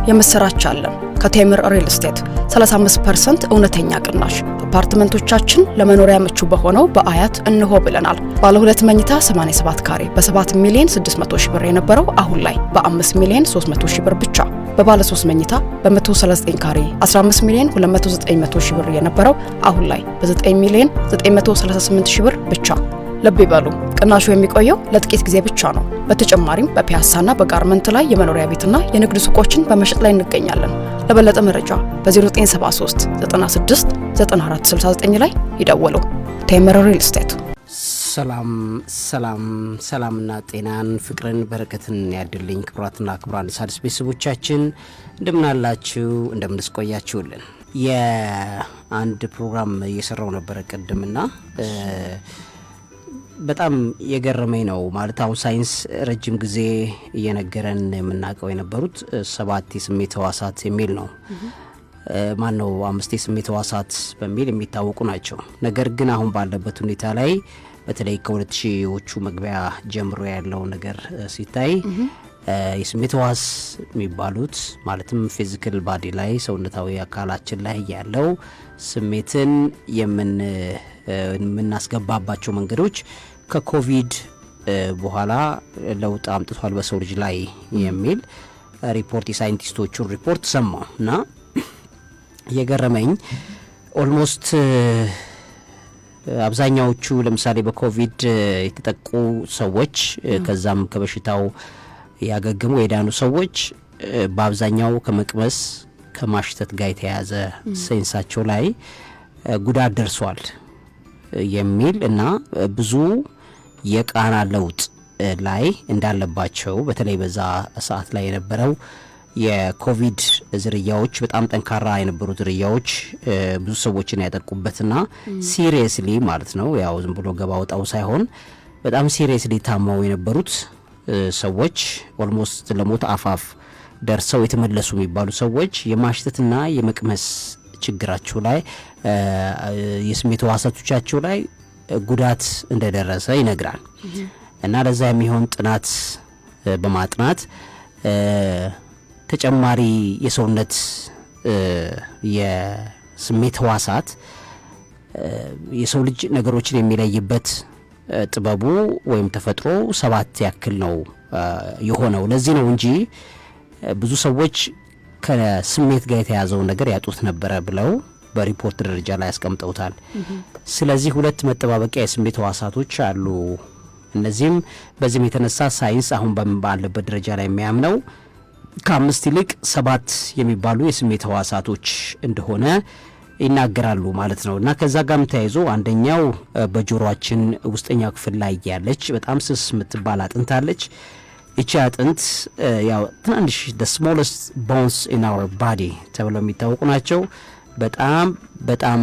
የምስራች አለን። ከቴምር ሪል ስቴት 35% እውነተኛ ቅናሽ አፓርትመንቶቻችን ለመኖሪያ ምቹ በሆነው በአያት እንሆ ብለናል። ባለ 2 መኝታ 87 ካሬ በ7 ሚሊዮን 600 ሺህ ብር የነበረው አሁን ላይ በ5 ሚሊዮን 300 ሺህ ብር ብቻ። በባለ 3 መኝታ በ139 ካሬ 15 ሚሊዮን 290 ሺህ ብር የነበረው አሁን ላይ በ9 ሚሊዮን 938 ሺህ ብር ብቻ። ልብ ይበሉ፣ ቅናሹ የሚቆየው ለጥቂት ጊዜ ብቻ ነው። በተጨማሪም በፒያሳና በጋርመንት ላይ የመኖሪያ ቤትና የንግድ ሱቆችን በመሸጥ ላይ እንገኛለን። ለበለጠ መረጃ በ0973 96 9469 ላይ ይደውሉ። ቴምር ሪል ስቴት። ሰላምና ጤናን ፍቅርን በረከትን ያድልኝ። ክቡራትና ክቡራን የሣድስ ቤተሰቦቻችን እንደምናላችሁ እንደምንስቆያችሁልን የአንድ ፕሮግራም እየሰራው ነበረ ቅድምና በጣም የገረመኝ ነው ማለት አሁን ሳይንስ ረጅም ጊዜ እየነገረን የምናውቀው የነበሩት 7 የስሜት ህዋሳት የሚል ነው። ማነው 5 የስሜት ህዋሳት በሚል የሚታወቁ ናቸው። ነገር ግን አሁን ባለበት ሁኔታ ላይ በተለይ ከ2000ዎቹ መግቢያ ጀምሮ ያለው ነገር ሲታይ የስሜት ህዋስ የሚባሉት ማለትም ፊዚካል ባዲ ላይ ሰውነታዊ አካላችን ላይ ያለው ስሜትን የምናስገባባቸው መንገዶች ከኮቪድ በኋላ ለውጥ አምጥቷል በሰው ልጅ ላይ የሚል ሪፖርት የሳይንቲስቶቹን ሪፖርት ሰማሁ እና የገረመኝ ኦልሞስት አብዛኛዎቹ ለምሳሌ በኮቪድ የተጠቁ ሰዎች ከዛም ከበሽታው ያገገሙ የዳኑ ሰዎች በአብዛኛው ከመቅመስ ከማሽተት ጋር የተያዘ ሴንሳቸው ላይ ጉዳት ደርሷል የሚል እና ብዙ የቃና ለውጥ ላይ እንዳለባቸው በተለይ በዛ ሰዓት ላይ የነበረው የኮቪድ ዝርያዎች በጣም ጠንካራ የነበሩ ዝርያዎች ብዙ ሰዎችን ያጠቁበትና ሲሪየስሊ ማለት ነው ያው ዝም ብሎ ገባ ወጣው ሳይሆን በጣም ሲሪየስሊ ታማው የነበሩት ሰዎች ኦልሞስት ለሞት አፋፍ ደርሰው የተመለሱ የሚባሉ ሰዎች የማሽተትና የመቅመስ ችግራቸው ላይ የስሜት ህዋሳቶቻቸው ላይ ጉዳት እንደደረሰ ይነግራል እና ለዛ የሚሆን ጥናት በማጥናት ተጨማሪ የሰውነት የስሜት ህዋሳት የሰው ልጅ ነገሮችን የሚለይበት ጥበቡ ወይም ተፈጥሮ 7 ያክል ነው የሆነው። ለዚህ ነው እንጂ ብዙ ሰዎች ከስሜት ጋር የተያዘውን ነገር ያጡት ነበረ ብለው በሪፖርት ደረጃ ላይ ያስቀምጠውታል። ስለዚህ 2 መጠባበቂያ የስሜት ህዋሳቶች አሉ። እነዚህም በዚህም የተነሳ ሳይንስ አሁን ባለበት ደረጃ ላይ የሚያምነው ከ5 ይልቅ 7 የሚባሉ የስሜት ህዋሳቶች እንደሆነ ይናገራሉ ማለት ነው። እና ከዛ ጋርም ተያይዞ አንደኛው በጆሮአችን ውስጠኛው ክፍል ላይ ያለች በጣም ስስ የምትባል አጥንት አለች። እቺ አጥንት ያው ትናንሽ the smallest bones in our body ተብለው የሚታወቁ ናቸው። በጣም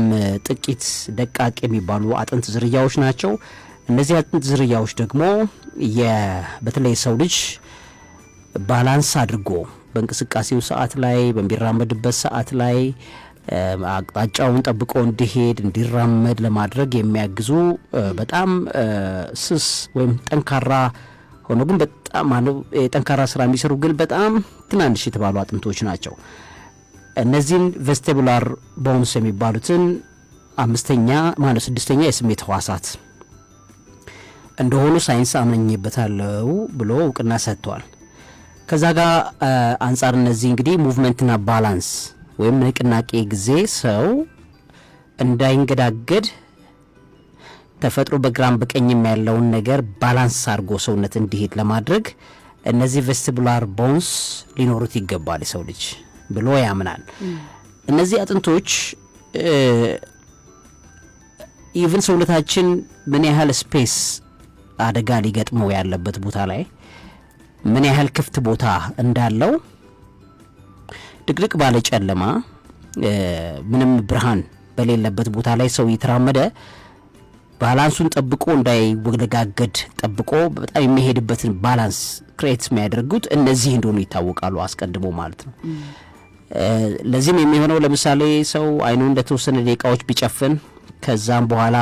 ጥቂት ደቃቅ የሚባሉ አጥንት ዝርያዎች ናቸው። እነዚህ አጥንት ዝርያዎች ደግሞ በተለይ ሰው ልጅ ባላንስ አድርጎ በእንቅስቃሴው ሰዓት ላይ በሚራመድበት ሰዓት ላይ አቅጣጫውን ጠብቆ እንዲሄድ እንዲራመድ ለማድረግ የሚያግዙ በጣም ስስ ወይም ጠንካራ ሆኖ ግን በጣም ጠንካራ ስራ የሚሰሩ ግን በጣም ትናንሽ የተባሉ አጥንቶች ናቸው። እነዚህን ቬስቲቡላር ቦንስ የሚባሉትን 6ኛ የስሜት ህዋሳት እንደሆኑ ሳይንስ አመኝበታለው ብሎ እውቅና ሰጥቷል። ከዛ ጋር አንጻር እነዚህ እንግዲህ ሙቭመንትና ባላንስ ወይም ንቅናቄ ጊዜ ሰው እንዳይንገዳገድ ተፈጥሮ በግራም በቀኝም ያለውን ነገር ባላንስ አድርጎ ሰውነት እንዲሄድ ለማድረግ እነዚህ ቬስቲቡላር ቦንስ ሊኖሩት ይገባል የሰው ልጅ ብሎ ያምናል። እነዚህ አጥንቶች ኢቭን ሰውነታችን ምን ያህል ስፔስ አደጋ ሊገጥመው ያለበት ቦታ ላይ ምን ያህል ክፍት ቦታ እንዳለው ድቅድቅ ባለ ጨለማ ምንም ብርሃን በሌለበት ቦታ ላይ ሰው ይተራመደ ባላንሱን ጠብቆ እንዳይወገጋገድ ጠብቆ በጣም የሚሄድበትን ባላንስ ክሬት የሚያደርጉት እነዚህ እንደሆኑ ይታወቃሉ አስቀድሞ ማለት ነው። ለዚህም የሚሆነው ለምሳሌ ሰው አይኑን ለተወሰነ ደቂቃዎች ቢጨፍን ከዛም በኋላ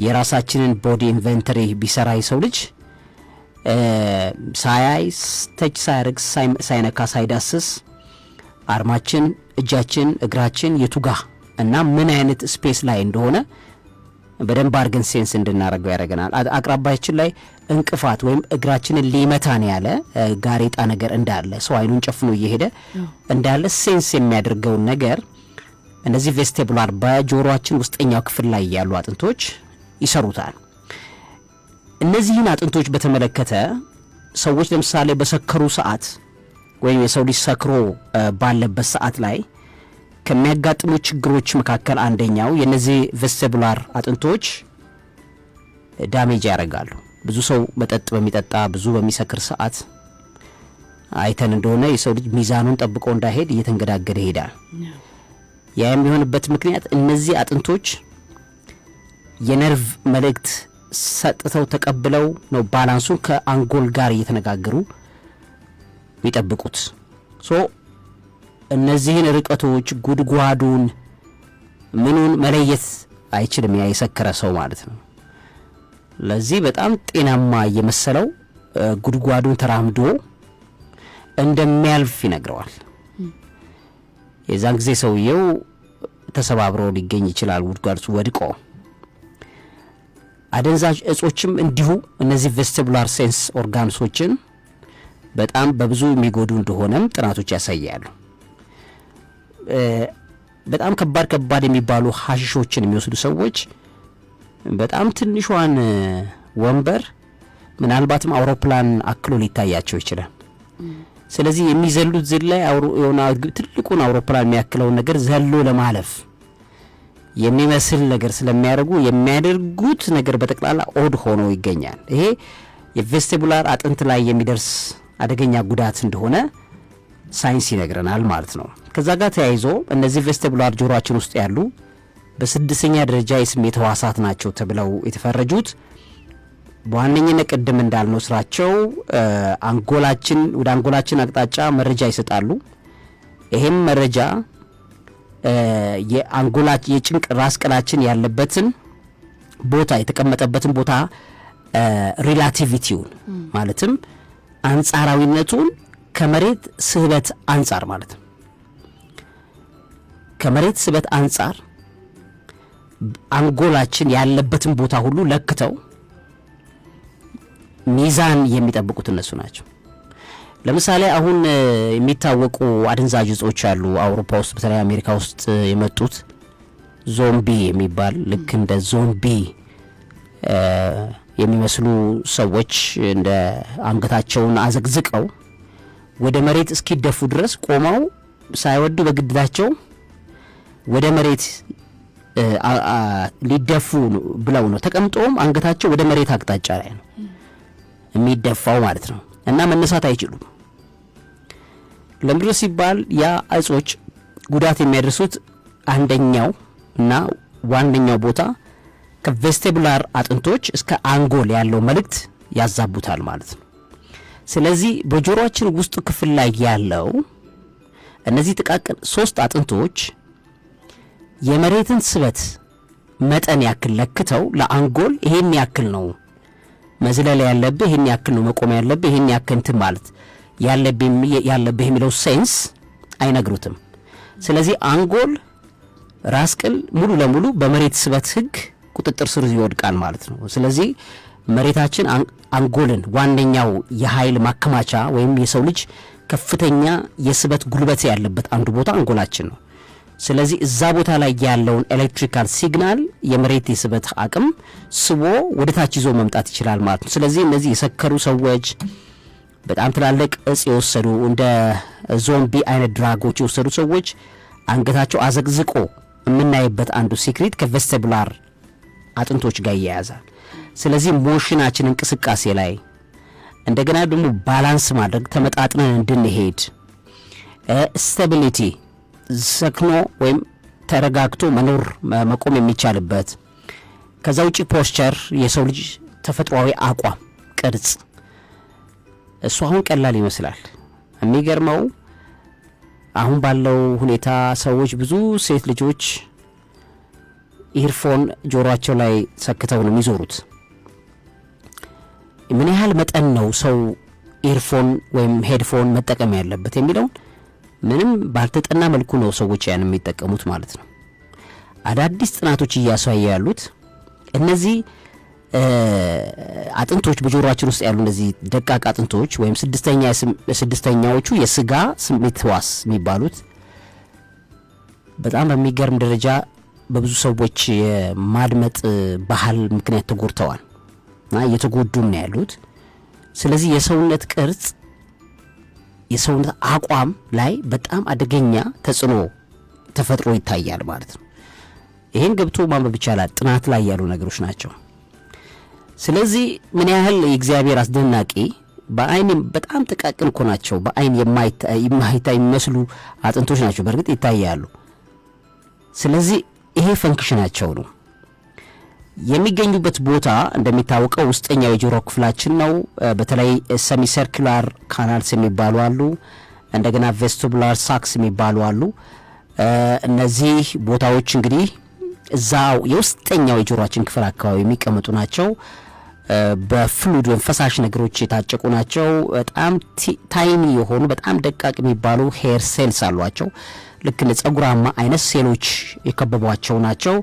የራሳችንን ቦዲ ኢንቨንተሪ ቢሰራ ሰው ልጅ ሳያይ ተች ሳያርግ ሳይነካ ሳይዳስስ አርማችን፣ እጃችን፣ እግራችን የቱጋ እና ምን አይነት ስፔስ ላይ እንደሆነ በደንብ አድርገን ሴንስ እንድናደርገው ያደርገናል። አቅራባችን ላይ እንቅፋት ወይም እግራችንን ሊመታን ያለ ጋሬጣ ነገር እንዳለ ሰው አይኑን ጨፍኖ እየሄደ እንዳለ ሴንስ የሚያደርገውን ነገር እነዚህ ቬስቲቡላር በጆሮአችን ውስጠኛው ክፍል ላይ ያሉ አጥንቶች ይሰሩታል። እነዚህን አጥንቶች በተመለከተ ሰዎች ለምሳሌ በሰከሩ ሰዓት ወይም የሰው ልጅ ሰክሮ ባለበት ሰዓት ላይ ከሚያጋጥሙ ችግሮች መካከል አንደኛው የነዚህ ቬስቲቡላር አጥንቶች ዳሜጅ ያደርጋሉ። ብዙ ሰው መጠጥ በሚጠጣ ብዙ በሚሰክር ሰዓት አይተን እንደሆነ የሰው ልጅ ሚዛኑን ጠብቆ እንዳይሄድ እየተንገዳገደ ይሄዳል። ያ የሚሆንበት ምክንያት እነዚህ አጥንቶች የነርቭ መልእክት ሰጥተው ተቀብለው ነው ባላንሱን ከአንጎል ጋር እየተነጋገሩ ይጠብቁት። እነዚህን ርቀቶች ጉድጓዱን ምኑን መለየት አይችልም ያ የሰከረ ሰው ማለት ነው። ለዚህ በጣም ጤናማ የመሰለው ጉድጓዱን ተራምዶ እንደሚያልፍ ይነግረዋል። የዛን ጊዜ ሰውየው ተሰባብሮ ሊገኝ ይችላል ጉድጓዱ ወድቆ። አደንዛዥ እጾችም እንዲሁ እነዚህ ቬስቲቡላር ሴንስ ኦርጋንሶችን በጣም በብዙ የሚጎዱ እንደሆነም ጥናቶች ያሳያሉ። በጣም ከባድ የሚባሉ ሐሺሾችን የሚወስዱ ሰዎች በጣም ትንሿን ወንበር ምናልባትም አውሮፕላን አክሎ ሊታያቸው ይችላል። ስለዚህ የሚዘሉት ዝላይ የሆነ ትልቁን አውሮፕላን የሚያክለውን ነገር ዘሎ ለማለፍ የሚመስል ነገር ስለሚያደርጉ የሚያደርጉት ነገር በጠቅላላ ኦድ ሆኖ ይገኛል። ይሄ የቬስቲቡላር አጥንት ላይ የሚደርስ አደገኛ ጉዳት እንደሆነ ሳይንስ ይነግረናል ማለት ነው። ከዛ ጋር ተያይዞ እነዚህ ቬስቲቡላር ጆሮአችን ውስጥ ያሉ በስድስተኛ ደረጃ የስሜት ህዋሳት ናቸው ተብለው የተፈረጁት በዋነኝነት ቅድም እንዳልነው ስራቸው አንጎላችን ወደ አንጎላችን አቅጣጫ መረጃ ይሰጣሉ። ይሄም መረጃ የአንጎላችን የጭንቅ ራስ ቅላችን ያለበትን ቦታ የተቀመጠበትን ቦታ ሪላቲቪቲውን ማለትም አንጻራዊነቱን ከመሬት ስበት አንጻር ማለት ነው። ከመሬት ስበት አንጻር አንጎላችን ያለበትን ቦታ ሁሉ ለክተው ሚዛን የሚጠብቁት እነሱ ናቸው። ለምሳሌ አሁን የሚታወቁ አደንዛዥ እጾች አሉ አውሮፓ ውስጥ በተለይ አሜሪካ ውስጥ የመጡት ዞምቢ የሚባል ልክ እንደ ዞምቢ የሚመስሉ ሰዎች እንደ አንገታቸውን አዘግዝቀው ወደ መሬት እስኪደፉ ድረስ ቆመው ሳይወዱ በግድዳቸው ወደ መሬት ሊደፉ ብለው ነው ተቀምጦም አንገታቸው ወደ መሬት አቅጣጫ ላይ ነው የሚደፋው ማለት ነው። እና መነሳት አይችሉም። ለምድር ሲባል ያ እጾች ጉዳት የሚያደርሱት አንደኛው እና ዋነኛው ቦታ ከቬስቲቡላር አጥንቶች እስከ አንጎል ያለው መልእክት ያዛቡታል ማለት ነው። ስለዚህ በጆሮአችን ውስጥ ክፍል ላይ ያለው እነዚህ ጥቃቅን 3 አጥንቶች የመሬትን ስበት መጠን ያክል ለክተው ለአንጎል ይሄን ያክል ነው መዝለል ያለብህ፣ ይሄን ያክል ነው መቆም ያለብህ፣ ይሄን ያክል እንትን ማለት ያለብህ የሚለው ሴንስ አይነግሩትም። ስለዚህ አንጎል ራስ ቅል ሙሉ ለሙሉ በመሬት ስበት ህግ ቁጥጥር ስር ይወድቃል ማለት ነው። ስለዚህ መሬታችን አንጎልን ዋነኛው የኃይል ማከማቻ ወይም የሰው ልጅ ከፍተኛ የስበት ጉልበት ያለበት አንዱ ቦታ አንጎላችን ነው። ስለዚህ እዛ ቦታ ላይ ያለውን ኤሌክትሪካል ሲግናል የመሬት የስበት አቅም ስቦ ወደ ታች ይዞ መምጣት ይችላል ማለት ነው። ስለዚህ እነዚህ የሰከሩ ሰዎች በጣም ትላልቅ እጽ የወሰዱ እንደ ዞምቢ አይነት ድራጎች የወሰዱ ሰዎች አንገታቸው አዘግዝቆ የምናይበት አንዱ ሲክሪት ከቬስቲቡላር አጥንቶች ጋር ይያያዛል። ስለዚህ ሞሽናችን እንቅስቃሴ ላይ እንደገና ደግሞ ባላንስ ማድረግ ተመጣጥነን እንድንሄድ ስታቢሊቲ ሰክኖ ወይም ተረጋግቶ መኖር መቆም የሚቻልበት ከዛ ውጪ ፖስቸር የሰው ልጅ ተፈጥሯዊ አቋም ቅርጽ እሱ አሁን ቀላል ይመስላል። የሚገርመው አሁን ባለው ሁኔታ ሰዎች ብዙ ሴት ልጆች ኢርፎን ጆሮአቸው ላይ ሰክተው ነው የሚዞሩት። ምን ያህል መጠን ነው ሰው ኢርፎን ወይም ሄድፎን መጠቀም ያለበት የሚለው ምንም ባልተጠና መልኩ ነው ሰዎች ያን የሚጠቀሙት ማለት ነው። አዳዲስ ጥናቶች እያሳዩ ያሉት እነዚህ አጥንቶች በጆሮአችን ውስጥ ያሉ እነዚህ ደቃቅ አጥንቶች ወይም ስድስተኛዎቹ የስጋ ስሜት ህዋስ የሚባሉት በጣም በሚገርም ደረጃ በብዙ ሰዎች የማድመጥ ባህል ምክንያት ተጎድተዋል እና እየተጎዱም ነው ያሉት። ስለዚህ የሰውነት ቅርጽ የሰውነት አቋም ላይ በጣም አደገኛ ተጽዕኖ ተፈጥሮ ይታያል ማለት ነው። ይሄን ገብቶ ማንበብ ይቻላል። ጥናት ላይ ያሉ ነገሮች ናቸው። ስለዚህ ምን ያህል የእግዚአብሔር አስደናቂ በአይን በጣም ጥቃቅን እኮ ናቸው። በአይን የማይታይ የሚመስሉ አጥንቶች ናቸው። በእርግጥ ይታያሉ። ስለዚህ ይሄ ፈንክሽናቸው ነው። የሚገኙበት ቦታ እንደሚታወቀው ውስጠኛው የጆሮ ክፍላችን ነው። በተለይ ሰሚ ሰርኩላር ካናልስ የሚባሉ አሉ። እንደገና ቬስቲቡላር ሳክስ የሚባሉ አሉ። እነዚህ ቦታዎች እንግዲህ እዛው የውስጠኛው የጆሮአችን ክፍል አካባቢ የሚቀመጡ ናቸው። በፍሉድ ወይም ፈሳሽ ነገሮች የታጨቁ ናቸው። በጣም ታይኒ የሆኑ በጣም ደቃቅ የሚባሉ ሄር ሴልስ አሏቸው። ልክ ለጸጉራማ አይነት ሴሎች የከበቧቸው ናቸው።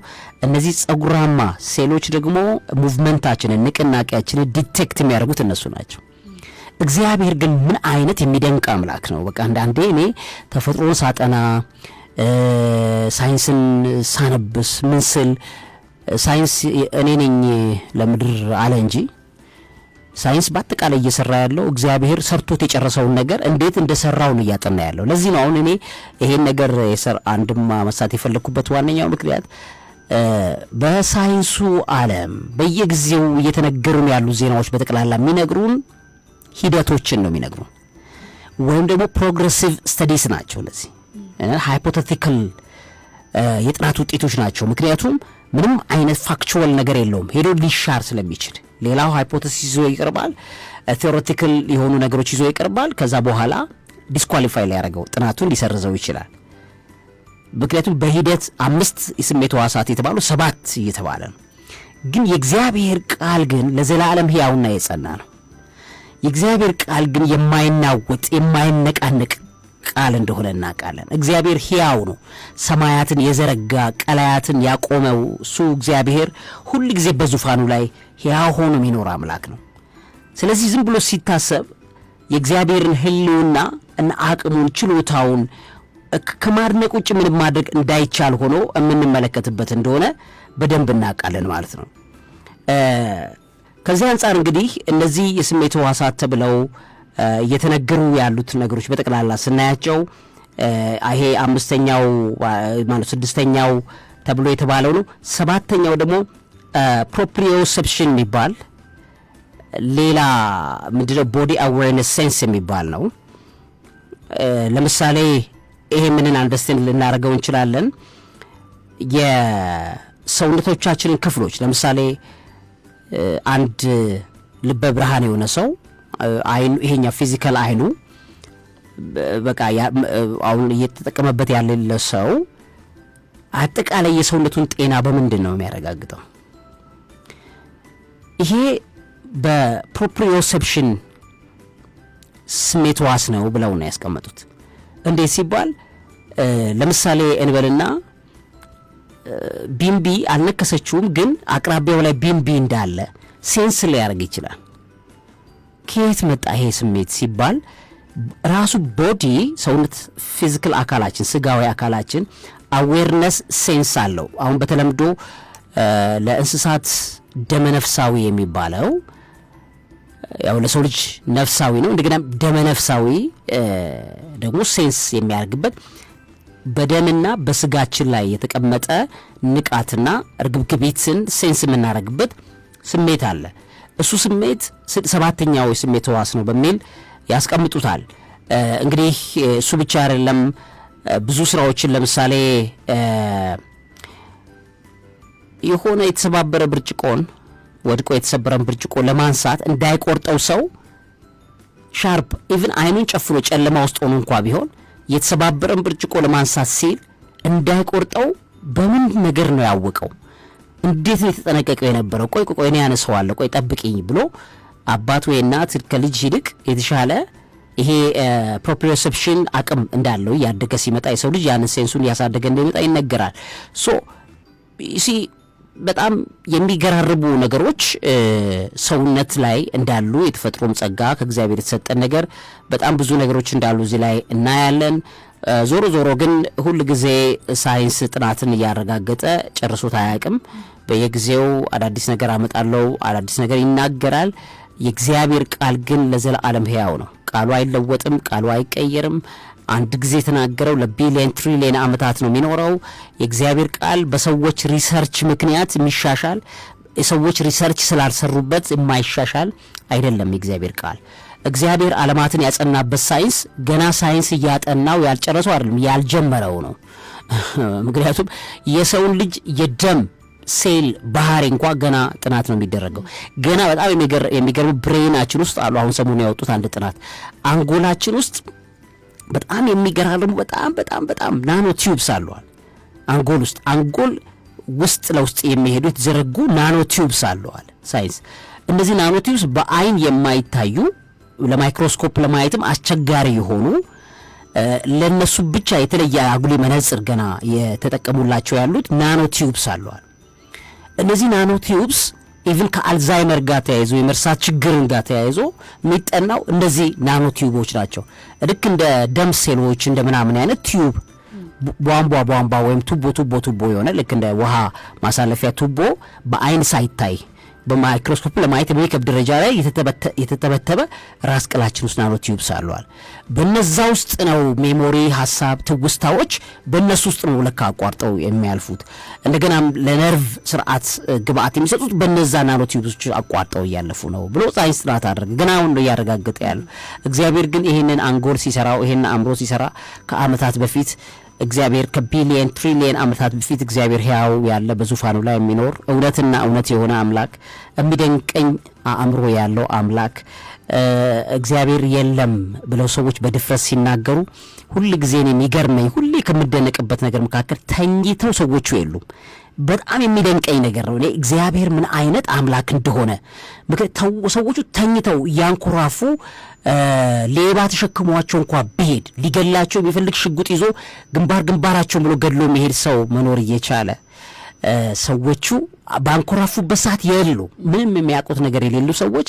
እነዚህ ጸጉራማ ሴሎች ደግሞ ሙቭመንታችንን ንቅናቄያችንን ዲቴክት የሚያደርጉት እነሱ ናቸው። እግዚአብሔር ግን ምን አይነት የሚደንቅ አምላክ ነው። በቃ አንዳንዴ እኔ ተፈጥሮን ሳጠና ሳይንስን ሳነብስ ምን ስል ሳይንስ እኔ ነኝ ለምድር አለ እንጂ ሳይንስ በአጠቃላይ እየሰራ ያለው እግዚአብሔር ሰርቶት የጨረሰውን ነገር እንዴት እንደሰራው ነው እያጠና ያለው። ለዚህ ነው አሁን እኔ ይሄን ነገር አንድም ማሳት የፈለኩበት ዋነኛው ምክንያት በሳይንሱ ዓለም በየጊዜው እየተነገሩን ያሉ ዜናዎች በጠቅላላ የሚነግሩን ሂደቶችን ነው የሚነግሩን፣ ወይም ደግሞ ፕሮግሬሲቭ ስተዲስ ናቸው። ለዚህ ሃይፖቴቲካል የጥናት ውጤቶች ናቸው። ምክንያቱም ምንም አይነት ፋክቹዋል ነገር የለውም፣ ሄዶ ሊሻር ስለሚችል ሌላው ሃይፖቴሲስ ይዞ ይቀርባል፣ ቴዎሬቲካል የሆኑ ነገሮች ይዞ ይቀርባል። ከዛ በኋላ ዲስኳሊፋይ ሊያደርገው ጥናቱን ሊሰርዘው ይችላል። ምክንያቱም በሂደት 5 የስሜት ሕዋሳት የተባሉ 7 እየተባለ ነው። ግን የእግዚአብሔር ቃል ግን ለዘላለም ሕያውና የጸና ነው። የእግዚአብሔር ቃል ግን የማይናወጥ የማይነቃነቅ ቃል እንደሆነ እናውቃለን። እግዚአብሔር ሕያው ነው። ሰማያትን የዘረጋ ቀላያትን ያቆመው እሱ እግዚአብሔር ሁል ጊዜ በዙፋኑ ላይ ሕያው ሆኖ የሚኖር አምላክ ነው። ስለዚህ ዝም ብሎ ሲታሰብ የእግዚአብሔርን ሕልውና እና አቅሙን ችሎታውን ከማድነቅ ውጭ ምንም ማድረግ እንዳይቻል ሆኖ የምንመለከትበት እንደሆነ በደንብ እናውቃለን ማለት ነው። ከዚህ አንጻር እንግዲህ እነዚህ የስሜት ሕዋሳት ተብለው እየተነገሩ ያሉት ነገሮች በጠቅላላ ስናያቸው ይሄ 5ኛው ማለት 6ኛው ተብሎ የተባለው ነው። 7ኛው ደግሞ ፕሮፕሪዮሴፕሽን የሚባል ሌላ ምንድነው ቦዲ አዌርነስ ሴንስ የሚባል ነው። ለምሳሌ ይሄ ምንን አንደርስታንድ ልናደርገው እንችላለን? የሰውነቶቻችንን ክፍሎች ለምሳሌ አንድ ልበ ብርሃን የሆነ ሰው አይኑ ይሄኛ ፊዚካል አይኑ በቃ አሁን እየተጠቀመበት ያለ ሰው አጠቃላይ የሰውነቱን ጤና በምንድን ነው የሚያረጋግጠው? ይሄ በፕሮፕሪዮሴፕሽን ስሜት ሕዋስ ነው ብለው ነው ያስቀመጡት። እንዴት ሲባል ለምሳሌ እንበልና ቢምቢ አልነከሰችውም፣ ግን አቅራቢያው ላይ ቢምቢ እንዳለ ሴንስ ሊያደርግ ይችላል። ከየት መጣ ይሄ ስሜት ሲባል ራሱ ቦዲ ሰውነት ፊዚካል አካላችን ስጋዊ አካላችን አዌርነስ ሴንስ አለው። አሁን በተለምዶ ለእንስሳት ደመነፍሳዊ የሚባለው ያው ለሰው ልጅ ነፍሳዊ ነው። እንደገና ደመነፍሳዊ ደግሞ ሴንስ የሚያደርግበት በደምና በስጋችን ላይ የተቀመጠ ንቃትና እርግብግቢትን ሴንስ የምናደርግበት ስሜት አለ። እሱ ስሜት 7ኛው የስሜት ሕዋስ ነው በሚል ያስቀምጡታል። እንግዲህ እሱ ብቻ አይደለም። ብዙ ስራዎችን ለምሳሌ የሆነ የተሰባበረ ብርጭቆን ወድቆ የተሰበረን ብርጭቆ ለማንሳት እንዳይቆርጠው ሰው ሻርፕ ኢቭን አይኑን ጨፍኖ ጨለማ ውስጥ ሆኖ እንኳ ቢሆን የተሰባበረን ብርጭቆ ለማንሳት ሲል እንዳይቆርጠው በምን ነገር ነው ያወቀው? እንዴት ነው የተጠነቀቀው የነበረው? ቆይ እኔ ያነሳዋለሁ፣ ቆይ ጠብቂኝ ብሎ አባት ወይ እናት ከልጅ ይልቅ የተሻለ ይሄ ፕሮፕሪዮሴፕሽን አቅም እንዳለው ያደገ ሲመጣ የሰው ልጅ ያንን ሴንሱን ያሳደገ እንደሚመጣ ይነገራል። ሶ በጣም የሚገራርቡ ነገሮች ሰውነት ላይ እንዳሉ የተፈጥሮም ጸጋ ከእግዚአብሔር የተሰጠን ነገር በጣም ብዙ ነገሮች እንዳሉ እዚህ ላይ እናያለን። ዞሮ ዞሮ ግን ሁል ጊዜ ሳይንስ ጥናትን እያረጋገጠ ጨርሶት አያውቅም። በየጊዜው አዳዲስ ነገር አመጣለው፣ አዳዲስ ነገር ይናገራል። የእግዚአብሔር ቃል ግን ለዘላለም ሕያው ነው። ቃሉ አይለወጥም፣ ቃሉ አይቀየርም። አንድ ጊዜ የተናገረው ለቢሊየን ትሪሊየን ዓመታት ነው የሚኖረው። የእግዚአብሔር ቃል በሰዎች ሪሰርች ምክንያት የሚሻሻል፣ የሰዎች ሪሰርች ስላልሰሩበት የማይሻሻል አይደለም። የእግዚአብሔር ቃል እግዚአብሔር ዓለማትን ያጸናበት ሳይንስ ገና ሳይንስ እያጠናው ያልጨረሰው አይደለም፣ ያልጀመረው ነው። ምክንያቱም የሰውን ልጅ የደም ሴል ባህሪ እንኳን ገና ጥናት ነው የሚደረገው። ገና በጣም የሚገርም ብሬናችን ውስጥ አሉ። አሁን ሰሞኑን ያወጡት አንድ ጥናት አንጎላችን ውስጥ በጣም የሚገራርሙ በጣም ናኖ ቲዩብስ አሏል። አንጎል ውስጥ ለውስጥ የሚሄዱ የተዘረጉ ናኖ ቲዩብስ አሏል ሳይንስ። እነዚህ ናኖ ቲዩብስ በአይን የማይታዩ ለማይክሮስኮፕ ለማየትም አስቸጋሪ የሆኑ ለነሱ ብቻ የተለየ አጉሊ መነጽር ገና የተጠቀሙላቸው ያሉት ናኖ ቲዩብስ አሏል። እነዚህ ናኖ ቲዩብስ ኢቭን ከአልዛይመር ጋር ተያይዞ የመርሳት ችግርን ጋር ተያይዞ የሚጠናው እንደዚህ ናኖ ቲዩቦች ናቸው። ልክ እንደ ደም ሴሎች እንደ ምናምን አይነት ቲዩብ ቧንቧ ወይም ቱቦ የሆነ ልክ እንደ ውሃ ማሳለፊያ ቱቦ በአይን ሳይታይ በማይክሮስኮፕ ለማየት በሚከብድ ደረጃ ላይ የተተበተበ ራስ ቅላችን ውስጥ ናኖ ቲዩብስ አሏል። በነዛ ውስጥ ነው ሜሞሪ፣ ሐሳብ፣ ትውስታዎች በእነሱ ውስጥ ነው ለካ አቋርጠው የሚያልፉት። እንደገናም ለነርቭ ስርዓት ግብአት የሚሰጡት በነዛ ናኖ ቲዩብስ አቋርጠው እያለፉ ነው ብሎ ሳይንስ ጥናት አደረገ። ገና አሁን ነው እያረጋገጠ ያለው። እግዚአብሔር ግን ይሄንን አንጎል ሲሰራው ይሄንን አእምሮ ሲሰራ ከዓመታት በፊት እግዚአብሔር ከቢሊየን ትሪሊየን ዓመታት በፊት እግዚአብሔር ሕያው ያለ በዙፋኑ ላይ የሚኖር እውነትና እውነት የሆነ አምላክ፣ የሚደንቀኝ አእምሮ ያለው አምላክ እግዚአብሔር የለም ብለው ሰዎች በድፍረት ሲናገሩ ሁሉ ጊዜ የሚገርመኝ ሁሌ ከምደነቅበት ነገር መካከል ተኝተው ሰዎቹ የሉም። በጣም የሚደንቀኝ ነገር ነው። እግዚአብሔር ምን አይነት አምላክ እንደሆነ ሰዎቹ ተኝተው እያንኮራፉ ሌባ ተሸክሟቸው እንኳን ቢሄድ ሊገላቸው የሚፈልግ ሽጉጥ ይዞ ግንባራቸውን ብሎ ገድሎ የሚሄድ ሰው መኖር እየቻለ ሰዎቹ ባንኮራፉበት ሰዓት የሉ ምንም የሚያውቁት ነገር የሌሉ ሰዎች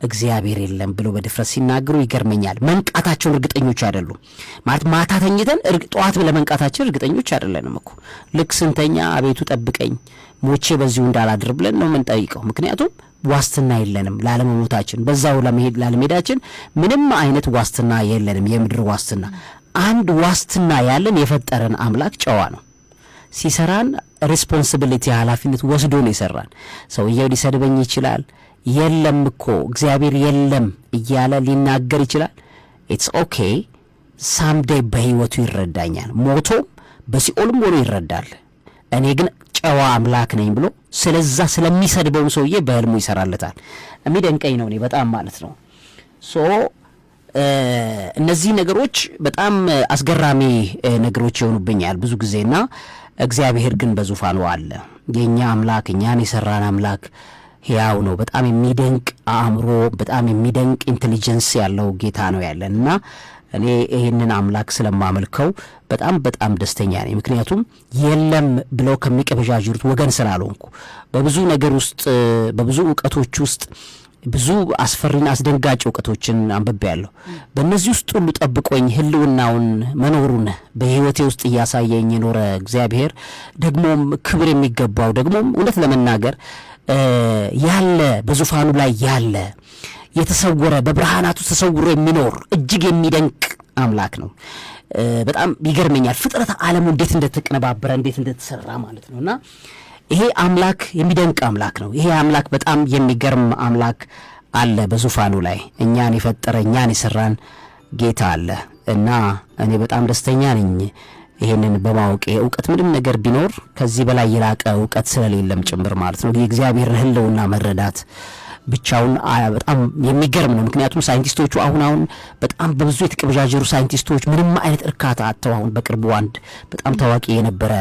እግዚአብሔር የለም ብሎ በድፍረት ሲናገሩ ይገርመኛል። መንቃታቸውን እርግጠኞች አይደሉም። ማለት ማታ ተኝተን ጠዋት ለመንቃታችን እርግጠኞች አይደለንም እኮ። ልክ ስንተኛ አቤቱ ጠብቀኝ ሞቼ በዚሁ እንዳላድር ብለን ነው የምንጠይቀው። ምክንያቱም ዋስትና የለንም ላለመሞታችን፣ በዛው ላለመሄዳችን ምንም አይነት ዋስትና የለንም። የምድር ዋስትና አንድ ዋስትና ያለን የፈጠረን አምላክ ጨዋ ነው። ሲሰራን ሬስፖንሲቢሊቲ ኃላፊነት ወስዶ ነው ይሰራን። ሰውየው ሊሰድበኝ ይችላል፣ የለም እኮ እግዚአብሔር የለም እያለ ሊናገር ይችላል። ኢትስ ኦኬ ሳምዴይ በህይወቱ ይረዳኛል፣ ሞቶም በሲኦልም ሆኖ ይረዳል። እኔ ግን ጨዋ አምላክ ነኝ ብሎ ስለዛ ስለሚሰድበው ሰውዬ በህልሙ ይሰራለታል። የሚደንቀኝ ነው እኔ በጣም ማለት ነው። ሶ እነዚህ ነገሮች በጣም አስገራሚ ነገሮች ይሆኑብኛል ብዙ ጊዜና እግዚአብሔር ግን በዙፋኑ አለ። የኛ አምላክ እኛን የሰራን አምላክ ሕያው ነው። በጣም የሚደንቅ አእምሮ፣ በጣም የሚደንቅ ኢንቴሊጀንስ ያለው ጌታ ነው ያለንና እኔ ይሄንን አምላክ ስለማመልከው በጣም ደስተኛ ነኝ። ምክንያቱም የለም ብለው ከሚቀበዣጅሩት ወገን ስላልሆንኩ በብዙ ነገር ውስጥ በብዙ ዕውቀቶች ውስጥ ብዙ አስፈሪና አስደንጋጭ ዕውቀቶችን አንብቤያለሁ። በእነዚህ ውስጥ ሁሉ ጠብቆኝ ህልውናውን መኖሩን በህይወቴ ውስጥ እያሳየኝ የኖረ እግዚአብሔር ደግሞም ክብር የሚገባው ደግሞም እውነት ለመናገር ያለ በዙፋኑ ላይ ያለ የተሰወረ በብርሃናቱ ተሰውሮ የሚኖር እጅግ የሚደንቅ አምላክ ነው። በጣም ይገርመኛል ፍጥረት ዓለሙ እንዴት እንደተቀነባበረ እንዴት እንደተሰራ ማለት ነውና ይሄ አምላክ የሚደንቅ አምላክ ነው። ይሄ አምላክ በጣም የሚገርም አምላክ አለ በዙፋኑ ላይ እኛን የፈጠረ እኛን የሰራን ጌታ አለ እና እኔ በጣም ደስተኛ ነኝ ይሄንን በማወቅ። ዕውቀት ምንም ነገር ቢኖር ከዚህ በላይ የላቀ ዕውቀት ስለሌለም ጭምር ማለት ነው። የእግዚአብሔር ህልውና መረዳት ብቻውን በጣም የሚገርም ነው። ምክንያቱም ሳይንቲስቶቹ አሁን በጣም በብዙ የተቀበጃጀሩ ሳይንቲስቶች ምንም አይነት እርካታ አጥተው አሁን በቅርቡ አንድ በጣም ታዋቂ የነበረ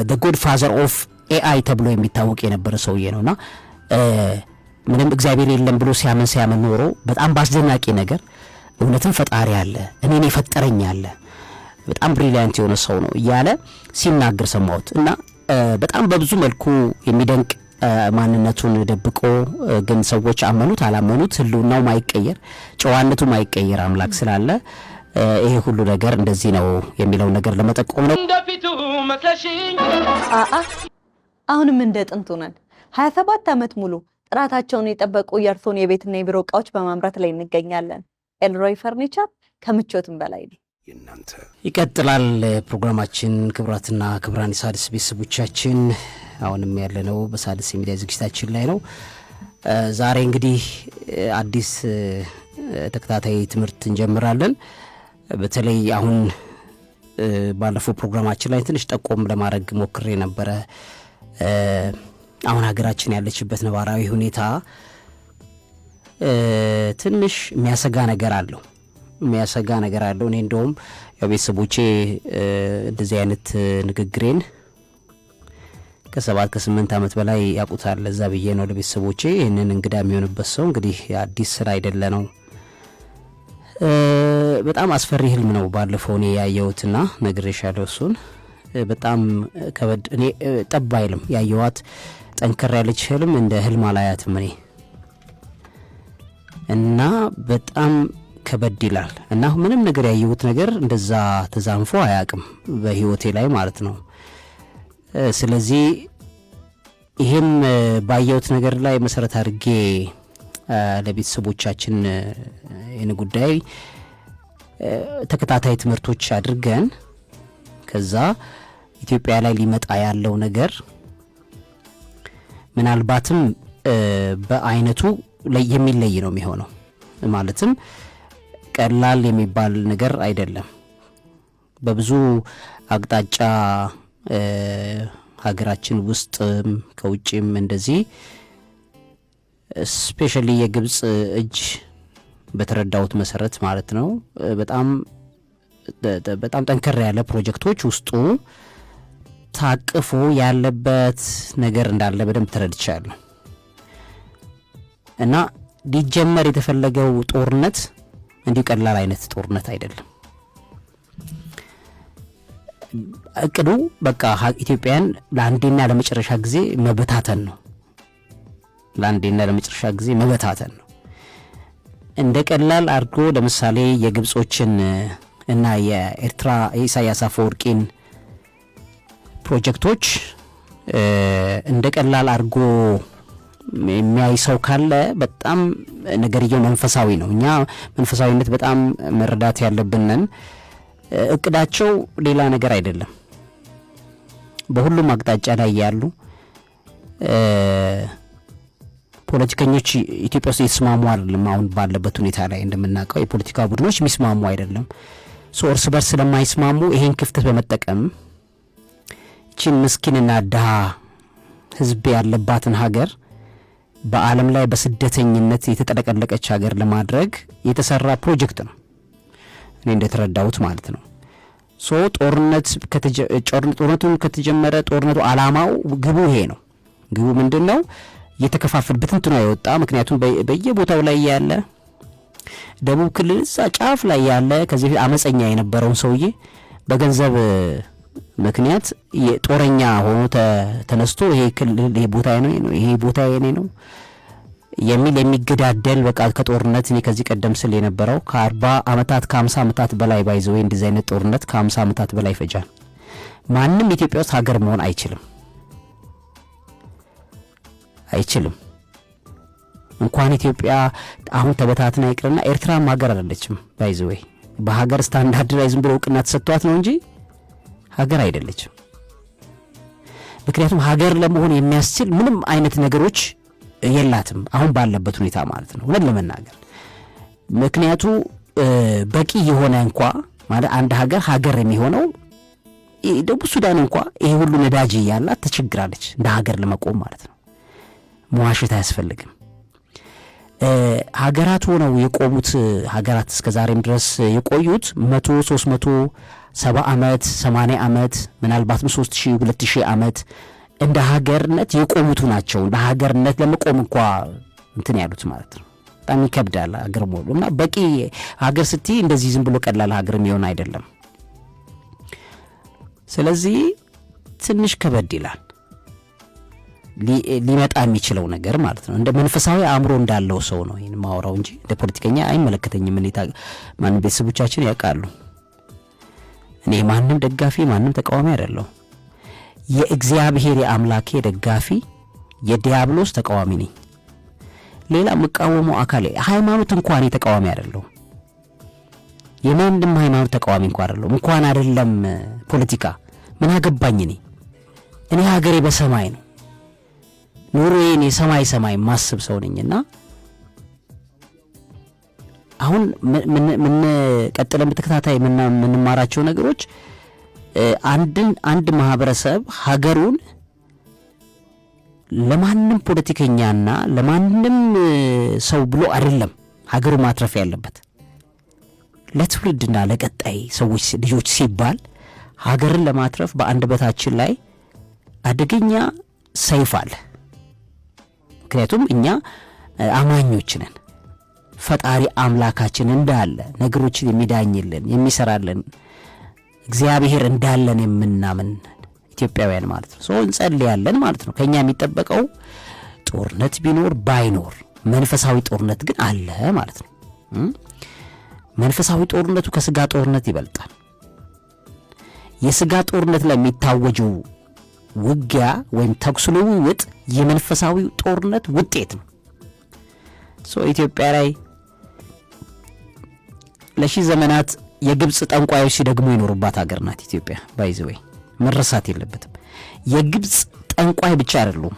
the godfather of AI ተብሎ የሚታወቅ የነበረ ሰውዬ ነውና ምንም እግዚአብሔር የለም ብሎ ሲያምን ኖሮ በጣም ባስደናቂ ነገር እውነትም ፈጣሪ አለ፣ እኔን የፈጠረኝ አለ፣ በጣም ብሪሊያንት የሆነ ሰው ነው እያለ ሲናገር ሰማሁት እና በጣም በብዙ መልኩ የሚደንቅ ማንነቱን ደብቆ ግን ሰዎች አመኑት አላመኑት ህልውናው ማይቀየር ጨዋነቱ ማይቀየር አምላክ ስላለ ይሄ ሁሉ ነገር እንደዚህ ነው የሚለው ነገር ለመጠቆም ነው። እንደፊቱ መስለሽኝ አሁንም እንደ ጥንቱ ነን። 27 ዓመት ሙሉ ጥራታቸውን የጠበቁ የእርሶን የቤትና የቢሮ እቃዎች በማምረት ላይ እንገኛለን። ኤልሮይ ፈርኒቸር ከምቾትም በላይ ነው። ይቀጥላል ፕሮግራማችን። ክቡራትና ክቡራን የሣድስ ቤተሰቦቻችን አሁንም ያለነው በሣድስ የሚዲያ ዝግጅታችን ላይ ነው። ዛሬ እንግዲህ አዲስ ተከታታይ ትምህርት እንጀምራለን። በተለይ አሁን ባለፈው ፕሮግራማችን ላይ ትንሽ ጠቆም ለማድረግ ሞክሬ ነበረ። አሁን ሀገራችን ያለችበት ነባራዊ ሁኔታ ትንሽ የሚያሰጋ ነገር አለው። እኔ እንደውም ያው ቤተሰቦቼ እንደዚህ አይነት ንግግሬን ከ7 ከ8 ዓመት በላይ ያውቁታል። ለዛ ብዬ ነው ለቤተሰቦቼ ይህንን እንግዳ የሚሆንበት ሰው እንግዲህ አዲስ ስራ አይደለ ነው። በጣም አስፈሪ ህልም ነው ባለፈው እኔ ያየሁትና ነግሬሻለሁ። እሱን በጣም ከበድ እኔ ጠብ አይልም ያየኋት ጠንከር ያለች ህልም እንደ ህልም አላያትም እኔ እና በጣም ከበድ ይላል እና ምንም ነገር ያየሁት ነገር እንደዛ ተዛንፎ አያውቅም በህይወቴ ላይ ማለት ነው። ስለዚህ ይሄም ባየሁት ነገር ላይ መሰረት አድርጌ ለቤተሰቦቻችን ይህን ጉዳይ ተከታታይ ትምህርቶች አድርገን ከዛ ኢትዮጵያ ላይ ሊመጣ ያለው ነገር ምናልባትም በአይነቱ የሚለይ ነው የሚሆነው። ማለትም ቀላል የሚባል ነገር አይደለም። በብዙ አቅጣጫ ሀገራችን ውስጥም ከውጭም እንደዚህ ስፔሻሊ የግብጽ እጅ በተረዳውት መሰረት ማለት ነው በጣም ጠንከር ያለ ፕሮጀክቶች ውስጡ ታቅፎ ያለበት ነገር እንዳለ በደንብ ተረድቻለሁ እና ሊጀመር የተፈለገው ጦርነት እንዲሁ ቀላል አይነት ጦርነት አይደለም። እቅዱ በቃ ኢትዮጵያን ለአንዴና ለመጨረሻ ጊዜ መበታተን ነው። እንደ ቀላል አድርጎ ለምሳሌ የግብጾችን እና የኤርትራ የኢሳያስ አፈወርቂን ፕሮጀክቶች እንደ ቀላል አድርጎ የሚያይ ሰው ካለ በጣም ነገርየው መንፈሳዊ ነው። እኛ መንፈሳዊነት በጣም መረዳት ያለብንን እቅዳቸው ሌላ ነገር አይደለም። በሁሉም አቅጣጫ ላይ ያሉ ፖለቲከኞች ኢትዮጵያ ውስጥ የተስማሙ አይደለም። አሁን ባለበት ሁኔታ ላይ እንደምናውቀው የፖለቲካ ቡድኖች የሚስማሙ አይደለም። እርስ በርስ ስለማይስማሙ ይሄን ክፍተት በመጠቀም እቺን ምስኪንና ድሃ ህዝብ ያለባትን ሀገር በዓለም ላይ በስደተኝነት የተጠለቀለቀች ሀገር ለማድረግ የተሰራ ፕሮጀክት ነው እኔ እንደተረዳሁት ማለት ነው። ጦርነቱን ከተጀመረ ጦርነቱ አላማው ግቡ ይሄ ነው። ግቡ ምንድነው? የተከፋፈለ በትንትኗ የወጣ ምክንያቱም በየቦታው ላይ ያለ ደቡብ ክልል እዛ ጫፍ ላይ ያለ ከዚህ አመፀኛ የነበረውን ሰውዬ በገንዘብ ምክንያት የጦረኛ ሆኖ ተነስቶ ይሄ ክልል ይሄ ቦታ የኔ ነው የሚል የሚገዳደል በቃ ከጦርነት እኔ ከዚህ ቀደም ስል የነበረው ከ40 ዓመታት ከ50 ዓመታት በላይ ባይዘው እንደዚህ አይነት ጦርነት ከ50 ዓመታት በላይ ፈጃል። ማንም ኢትዮጵያ ውስጥ ሀገር መሆን አይችልም። እንኳን ኢትዮጵያ አሁን ተበታትና ይቅርና ኤርትራም ሀገር አይደለችም። ባይዘው በሀገር ስታንዳርድ ላይ ዝም ብሎ እውቅና ተሰጥቷት ነው እንጂ ሀገር አይደለችም። ምክንያቱም ሀገር ለመሆን የሚያስችል ምንም አይነት ነገሮች የላትም አሁን ባለበት ሁኔታ ማለት ነው እውነት ለመናገር። ምክንያቱ በቂ የሆነ እንኳን ማለት አንድ ሀገር የሚሆነው ደቡብ ሱዳን እንኳን ይሄ ሁሉ ነዳጅ ያላት ተቸግራለች እንደ ሀገር ለመቆም ማለት ነው። መዋሸት አያስፈልግም። ሀገራት ሆነው የቆሙት ሀገራት እስከዛሬም ድረስ የቆዩት 100 300 70 ዓመት 80 ዓመት ምናልባትም 3000 2000 ዓመት እንደ ሀገርነት የቆሙት ናቸው። እንደ ሀገርነት ለመቆም እንኳን እንትን ያሉት ማለት ነው። በጣም ይከብዳል ሀገር ሙሉ እና በቂ ሀገር ስትይ እንደዚህ ዝም ብሎ ቀላል ሀገር የሚሆን አይደለም። ስለዚህ ትንሽ ከበድ ይላል ሊመጣ የሚችለው ነገር ማለት ነው። እንደ መንፈሳዊ አእምሮ እንዳለው ሰው ነው ይሄን ማወራው እንጂ እንደ ፖለቲከኛ አይመለከተኝም። ማንም ቤተሰቦቻችን ያውቃሉ። እኔ ማንም ደጋፊ ማንም ተቃዋሚ አይደለሁ። የእግዚአብሔር የአምላኬ ደጋፊ የዲያብሎስ ተቃዋሚ ነኝ። ሌላ መቃወሙ አካል ሃይማኖት እንኳን ተቃዋሚ አይደለሁ። የማንም ሃይማኖት ተቃዋሚ እንኳን አይደለም ፖለቲካ ምን አገባኝ እኔ ሀገሬ በሰማይ ነው። ኑሮዬን የሰማይ ማስብ ሰው ነኝና አሁን ምን ቀጥለን በተከታታይ ምንማራቸው ነገሮች አንድ ማህበረሰብ ሀገሩን ለማንም ፖለቲከኛና ለማንም ሰው ብሎ አይደለም ሀገሩ ማትረፍ ያለበት ለትውልድና ለቀጣይ ሰዎች ልጆች ሲባል ሀገርን ለማትረፍ በአንደበታችን ላይ አደገኛ ሰይፍ አለ። ምክንያቱም እኛ አማኞች ነን። ፈጣሪ አምላካችን እንዳለ ነገሮችን የሚዳኝልን የሚሰራልን እግዚአብሔር እንዳለን የምናምን ኢትዮጵያውያን ማለት ነው። እንጸልያለን ማለት ነው። ከኛ የሚጠበቀው ጦርነት ቢኖር ባይኖር መንፈሳዊ ጦርነት ግን አለ ማለት ነው። መንፈሳዊ ጦርነቱ ከስጋ ጦርነት ይበልጣል። የስጋ ጦርነት ላይ የሚታወጀው ውጊያ ወይም ተኩስ ልውውጥ የመንፈሳዊ ጦርነት ውጤት ነው። ኢትዮጵያ ላይ ለሺህ ዘመናት የግብጽ ጠንቋዮች ሲደግሙ ይኖሩባት ሀገር ናት ኢትዮጵያ። ባይዘዌ መረሳት የለበትም። የግብጽ ጠንቋይ ብቻ አይደሉም።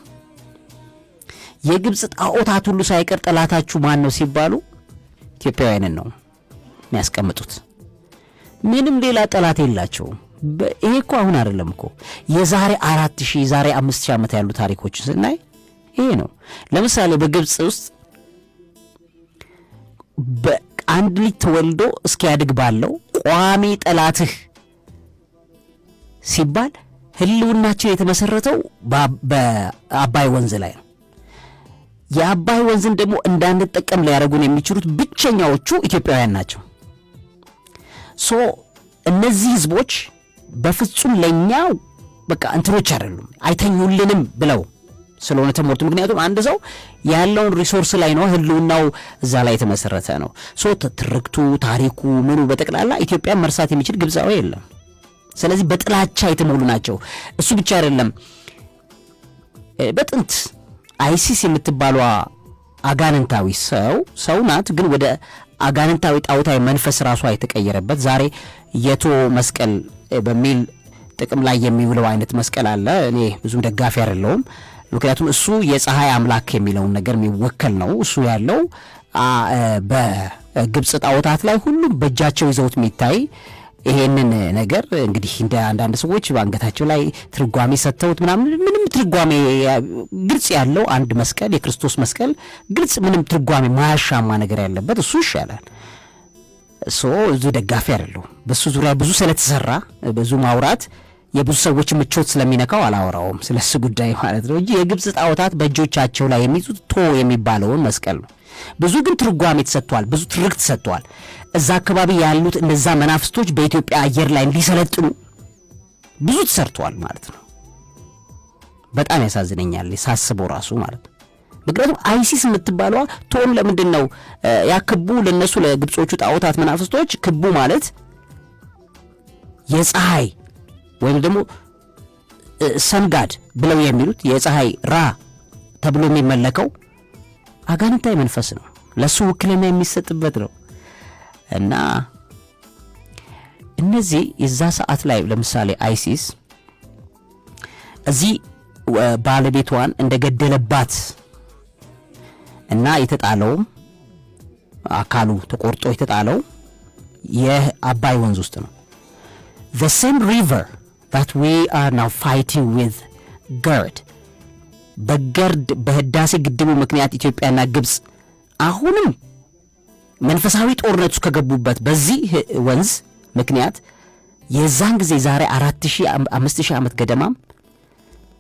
የግብጽ ጣዖታት ሁሉ ሳይቀር ጠላታችሁ ማን ነው ሲባሉ ኢትዮጵያውያንን ነው የሚያስቀምጡት። ምንም ሌላ ጠላት የላቸውም። ይሄ እኮ አሁን አይደለም እኮ የዛሬ 4000 የዛሬ 5000 ዓመት ያሉ ታሪኮችን ስናይ ይሄ ነው። ለምሳሌ በግብጽ ውስጥ በአንድ ልጅ ተወልዶ እስኪያድግ ባለው ቋሚ ጠላትህ ሲባል ህልውናቸው የተመሰረተው በአባይ ወንዝ ላይ ነው። የአባይ ወንዝን ደግሞ እንዳንጠቀም ሊያደርጉን የሚችሉት ብቸኛዎቹ ኢትዮጵያውያን ናቸው። እነዚህ ህዝቦች በፍጹም ለኛ በቃ እንትሮች አይደሉም፣ አይተኙልንም ብለው ስለሆነ ተሞርቱ። ምክንያቱም አንድ ሰው ያለውን ሪሶርስ ላይ ነው ህልውናው እዛ ላይ የተመሰረተ ነው። ትርክቱ ታሪኩ ምኑ በጠቅላላ ኢትዮጵያ መርሳት የሚችል ግብጻዊ የለም። ስለዚህ በጥላቻ የተሞሉ ናቸው። እሱ ብቻ አይደለም። በጥንት አይሲስ የምትባለው አጋንንታዊ ሰው ናት፣ ግን ወደ አጋንንታዊ ጣውታዊ መንፈስ ራሷ የተቀየረበት ዛሬ የቶ መስቀል በሚል ጥቅም ላይ የሚውለው አይነት መስቀል አለ። እኔ ብዙ ደጋፊ አይደለሁም። ምክንያቱም እሱ የፀሐይ አምላክ የሚለውን ነገር የሚወከል ነው። እሱ ያለው በግብጽ ጣዖታት ላይ ሁሉም በእጃቸው ይዘውት የሚታይ ይሄንን ነገር እንግዲህ እንደ አንዳንድ ሰዎች በአንገታቸው ላይ ትርጓሜ ሰጥተውት ምንም ትርጓሜ ግልጽ ያለው አንድ መስቀል የክርስቶስ መስቀል ግልጽ ምንም ትርጓሜ ማያሻማ ነገር ያለበት እሱ ይሻላል። እዙ ደጋፊ አይደለሁ። በሱ ዙሪያ ብዙ ስለተሰራ ብዙ ማውራት የብዙ ሰዎች ምቾት ስለሚነካው አላወራውም ስለሱ ጉዳይ ማለት ነው እንጂ የግብጽ ጣዖታት በእጆቻቸው ላይ የሚይዙት የሚባለውን መስቀል ነው። ብዙ ግን ትርጓሜ ተሰጥቷል፣ ብዙ ትርክት ተሰጥቷል። እዛ አካባቢ ያሉት እነዛ መናፍስቶች በኢትዮጵያ አየር ላይ እንዲሰለጥኑ ብዙ ተሰርቷል ማለት ነው። በጣም ያሳዝነኛል ሳስበው ራሱ ማለት ነው። ምክንያቱም አይሲስ የምትባለዋ ለምንድን ነው ያክቡ ለነሱ ለግብጾቹ ጣዖታት መናፍስቶች ክቡ ማለት የፀሐይ ወይም ደግሞ ሰንጋድ ብለው የሚሉት የፀሐይ ራ ተብሎ የሚመለከው አጋንንታዊ መንፈስ ነው። ለሱ ውክልና የሚሰጥበት ነው። እና እነዚህ የዛ ሰዓት ላይ ለምሳሌ አይሲስ እዚህ ባለቤቷን እንደገደለባት እና የተጣለው አካሉ ተቆርጦ የተጣለው የአባይ ወንዝ ውስጥ ነው። the same river that we are now fighting with GERD በህዳሴ ግድቡ ምክንያት ኢትዮጵያና ግብጽ አሁንም መንፈሳዊ ጦርነት ውስጥ ከገቡበት በዚህ ወንዝ ምክንያት የዛን ጊዜ ዛሬ 4000 5000 ዓመት ገደማም